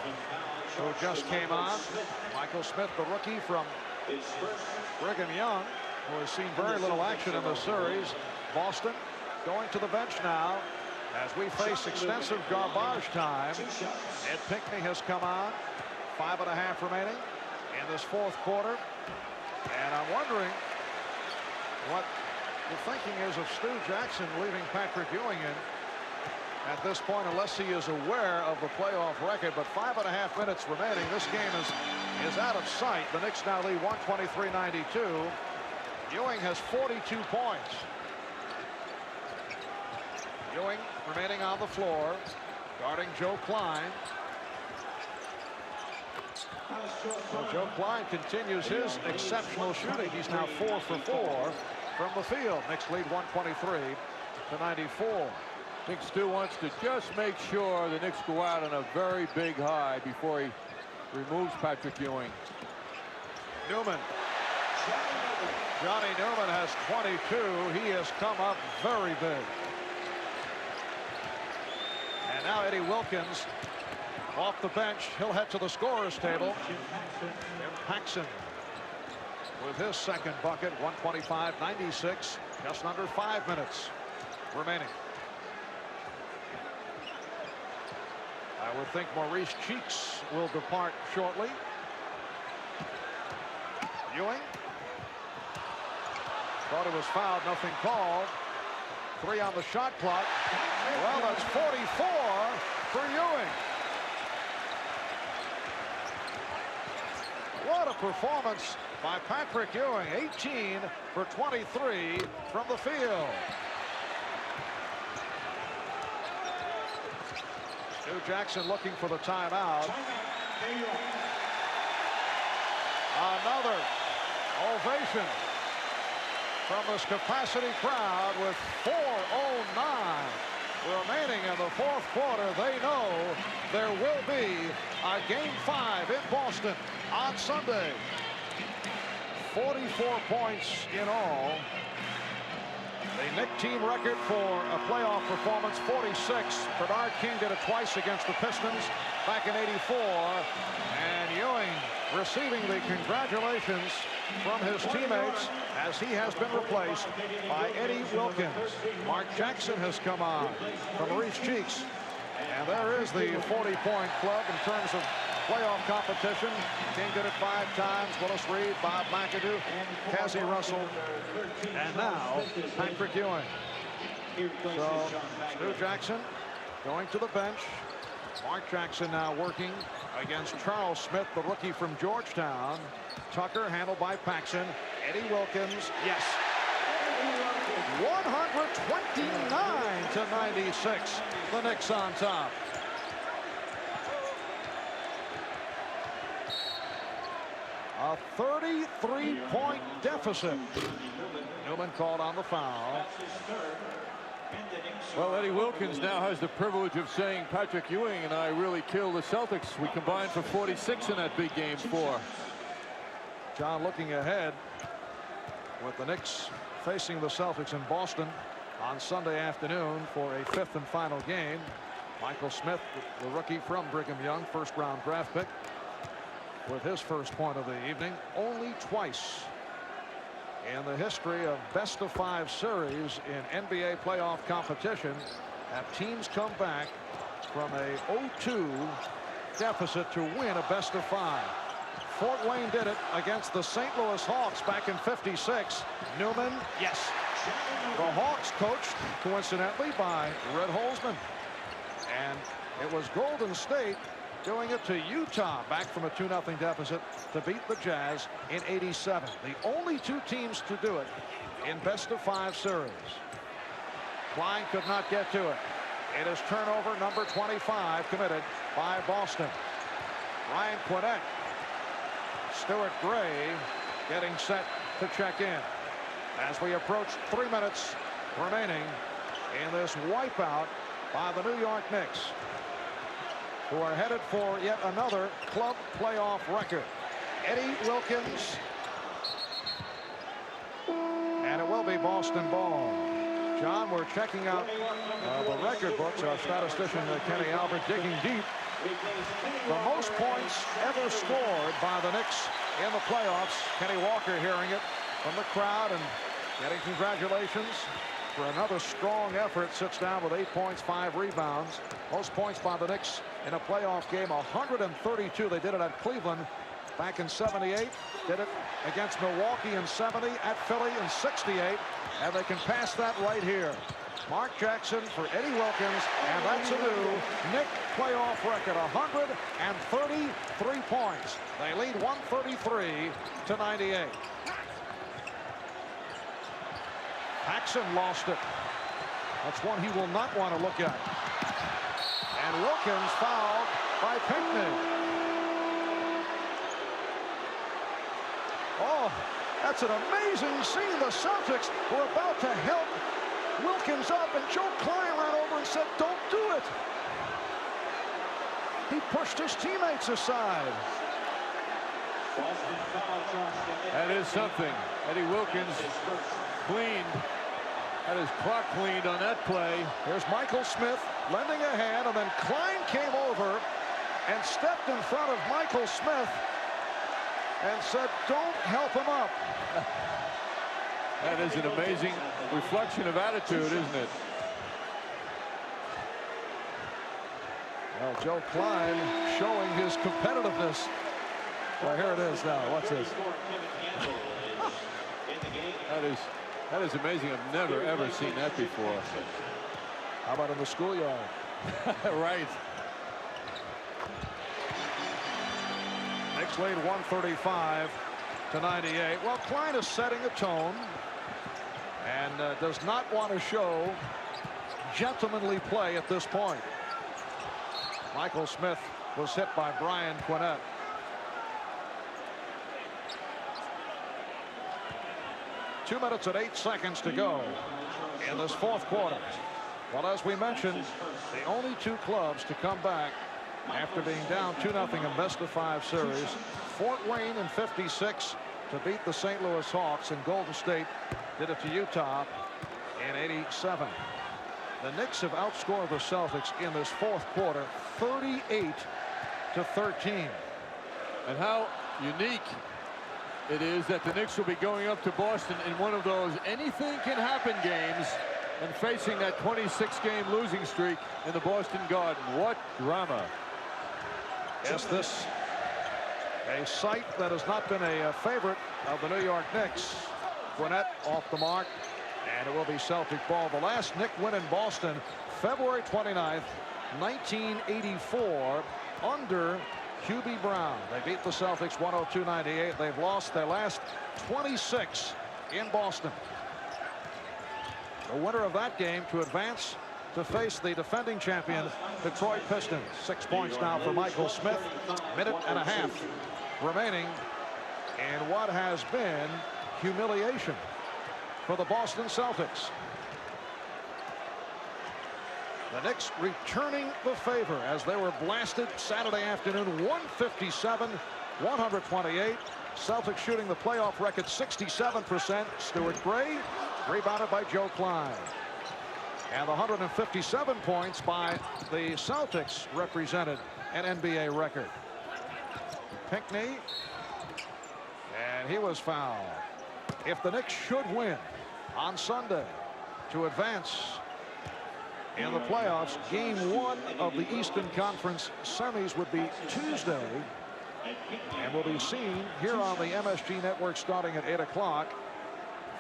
who just came on. Michael Smith, the rookie from Brigham Young, who has seen very little action in the series. Boston going to the bench now as we face extensive garbage time. Ed Pinckney has come on. 5.5 remaining in this fourth quarter. And I'm wondering what the thinking is of Stu Jackson leaving Patrick Ewing in at this point, unless he is aware of the playoff record. But 5.5 minutes remaining. This game is out of sight. The Knicks now lead 123-92. Ewing has 42 points. Ewing remaining on the floor, guarding Joe Klein. So Joe Klein continues his exceptional shooting. He's now 4 for 4 from the field. Knicks lead 123-94. I think Stu wants to just make sure the Knicks go out on a very big high before he removes Patrick Ewing. Newman. Johnny Newman has 22. He has come up very big. And now Eddie Wilkins off the bench. He'll head to the scorer's table. Jim Paxson with his second bucket. 125-96. Just under 5 minutes remaining. I would think Maurice Cheeks will depart shortly. Ewing. Thought it was fouled. Nothing called. 3 on the shot clock. Well, that's 44 for Ewing. What a performance by Patrick Ewing. 18 for 23 from the field. Stu Jackson looking for the timeout. Another ovation from this capacity crowd with 4:09 remaining in the fourth quarter. They know there will be a Game 5 in Boston on Sunday. 44 points in all. The Knick team record for a playoff performance, 46. Bernard King did it twice against the Pistons back in '84. And Ewing receiving the congratulations from his teammates as he has been replaced by Eddie Wilkins. Mark Jackson has come on from Maurice Cheeks. And there is the 40-point club in terms of playoff competition. King did it 5 times. Willis Reed, Bob McAdoo, Cassie Russell, and now Patrick Ewing. So Stu Jackson going to the bench. Mark Jackson now working against Charles Smith, the rookie from Georgetown. Tucker handled by Paxson. Eddie Wilkins, yes. 129-96. The Knicks on top. A 33-point deficit. Newman called on the foul. Well, Eddie Wilkins now has the privilege of saying Patrick Ewing and I really killed the Celtics. We combined for 46 in that big Game 4. John looking ahead with the Knicks facing the Celtics in Boston on Sunday afternoon for a 5th and final game. Michael Smith, the rookie from Brigham Young, first-round draft pick, with his first point of the evening. Only twice in the history of best-of-5 series in NBA playoff competition have teams come back from a 0-2 deficit to win a best-of-5. Fort Wayne did it against the St. Louis Hawks back in '56. Newman, yes. The Hawks coached, coincidentally, by Red Holzman. And it was Golden State doing it to Utah back from a 2-0 deficit to beat the Jazz in '87. The only 2 teams to do it in best-of-5 series. Klein could not get to it. It is turnover number 25 committed by Boston. Ryan Quinnett. Stuart Gray getting set to check in as we approach 3 minutes remaining in this wipeout by the New York Knicks, who are headed for yet another club playoff record. Eddie Wilkins, and it will be Boston ball. John, we're checking out the record books. Our statistician, Kenny Albert, digging deep. The most points ever scored by the Knicks in the playoffs. Kenny Walker hearing it from the crowd and getting congratulations for another strong effort. Sits down with 8 points, 5 rebounds. Most points by the Knicks in a playoff game, 132. They did it at Cleveland back in '78. Did it against Milwaukee in '70, at Philly in '68. And they can pass that right here. Mark Jackson for Eddie Wilkins, and that's a new Knick playoff record, 133 points. They lead 133-98. Paxson lost it. That's one he will not want to look at. And Wilkins fouled by Pinckney. Oh, that's an amazing scene. The Celtics were about to help Wilkins up, and Joe Klein ran over and said, "Don't do it." He pushed his teammates aside. That is something. Eddie Wilkins had his clock cleaned on that play. Here's Michael Smith lending a hand, and then Klein came over and stepped in front of Michael Smith and said, "Don't help him up." That is an amazing reflection of attitude, isn't it? Well, Joe Klein showing his competitiveness. Well, here it is now. What's this? That is amazing. I've never, ever seen that before. How about in the schoolyard? Right. Knicks lead 135-98. Well, Klein is setting a tone and does not want to show gentlemanly play at this point. Michael Smith was hit by Brian Quinnett. Two minutes and 8 seconds to go in this fourth quarter. Well, as we mentioned, the only two clubs to come back after being down 2-0 in best-of-5 series. Fort Wayne in '56 to beat the St. Louis Hawks, and Golden State did it to Utah in '87. The Knicks have outscored the Celtics in this fourth quarter 38-13. And how unique it is that the Knicks will be going up to Boston in one of those anything can happen games and facing that 26-game losing streak in the Boston Garden. What drama. Yes, this a sight that has not been a favorite of the New York Knicks. Quinnett off the mark, and it will be Celtic ball. The last Knick win in Boston, February 29th, 1984, under Hubie Brown. They beat the Celtics 102-98. They've lost their last 26 in Boston. The winner of that game to advance to face the defending champion Detroit Pistons. 6 points now for Michael Smith. Minute and a half remaining in what has been humiliation for the Boston Celtics. The Knicks returning the favor as they were blasted Saturday afternoon, 157-128. Celtics shooting the playoff record 67%. Stuart Gray rebounded by Joe Klein. And the 157 points by the Celtics represented an NBA record. Pinckney, and he was fouled. If the Knicks should win on Sunday to advance in the playoffs, game 1 of the Eastern Conference semis would be Tuesday, and will be seen here on the MSG network starting at 8 o'clock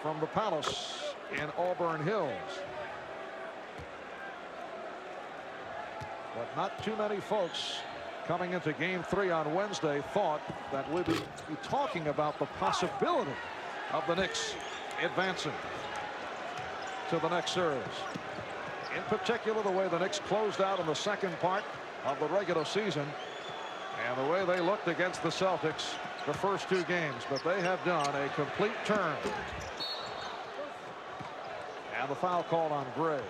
from the Palace in Auburn Hills. But not too many folks coming into game 3 on Wednesday thought that we'd be talking about the possibility of the Knicks advancing to the next series. In particular, the way the Knicks closed out in the second part of the regular season and the way they looked against the Celtics the first 2 games. But they have done a complete turn. And the foul called on Gray.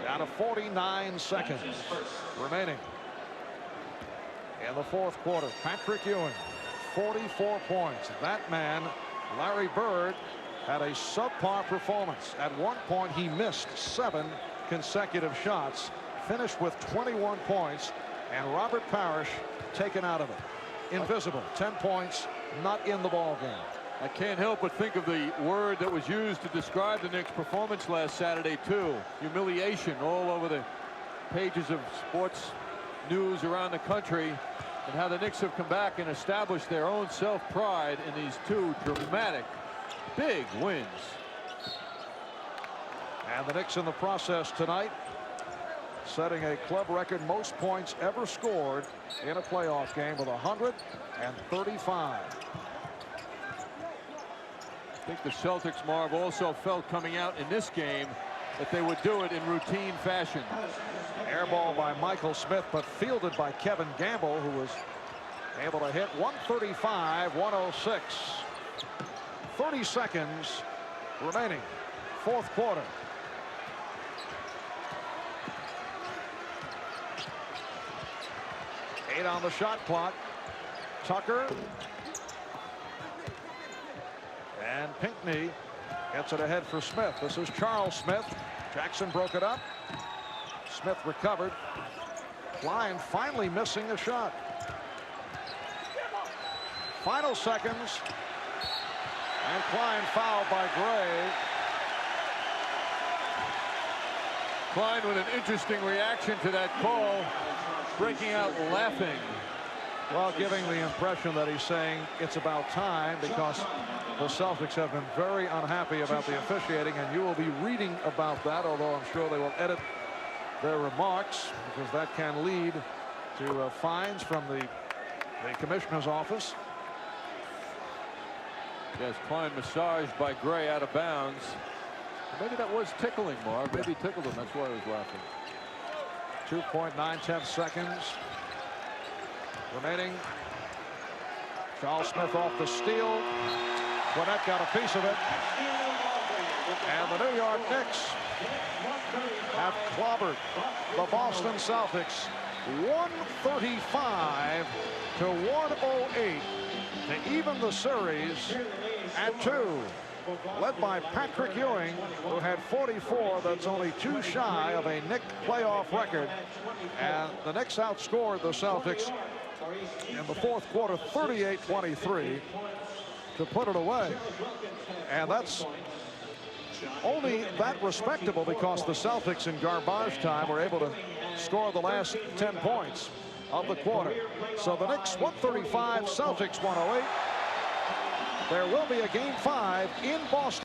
Down to 49 seconds remaining in the fourth quarter. Patrick Ewing, 44 points. That man, Larry Bird, had a subpar performance. At one point, he missed 7 consecutive shots, finished with 21 points, and Robert Parish taken out of it. Invisible, 10 points, not in the ball game. I can't help but think of the word that was used to describe the Knicks' performance last Saturday, too. Humiliation all over the pages of sports news around the country, and how the Knicks have come back and established their own self-pride in these 2 dramatic, big wins. And the Knicks in the process tonight, setting a club record most points ever scored in a playoff game with 135. I think the Celtics, Marv, also felt coming out in this game that they would do it in routine fashion. Air ball by Michael Smith, but fielded by Kevin Gamble, who was able to hit 135, 106. 30 seconds remaining, 4th quarter. Eight on the shot clock. Tucker. And Pinckney gets it ahead for Smith. This is Charles Smith. Jackson broke it up. Smith recovered. Klein finally missing a shot. Final seconds. And Klein fouled by Gray. Klein with an interesting reaction to that call, breaking out laughing. Well, giving the impression that he's saying it's about time, because the Celtics have been very unhappy about the officiating, and you will be reading about that, although I'm sure they will edit their remarks, because that can lead to fines from the commissioner's office. Yes, Klein massaged by Gray out of bounds. Maybe that was tickling, Marv. Maybe he tickled him. That's why he was laughing. 2.9 seconds remaining. Charles Smith off the steal. Gwinnett got a piece of it. And the New York Knicks have clobbered the Boston Celtics 135 to 108 to even the series at 2. Led by Patrick Ewing, who had 44. That's only 2 shy of a Knicks playoff record. And the Knicks outscored the Celtics in the 4th quarter 38-23 to put it away. And that's only that respectable because the Celtics in garbage time were able to score the last 10 points of the quarter. So the Knicks 135, Celtics 108. There will be a game 5 in Boston.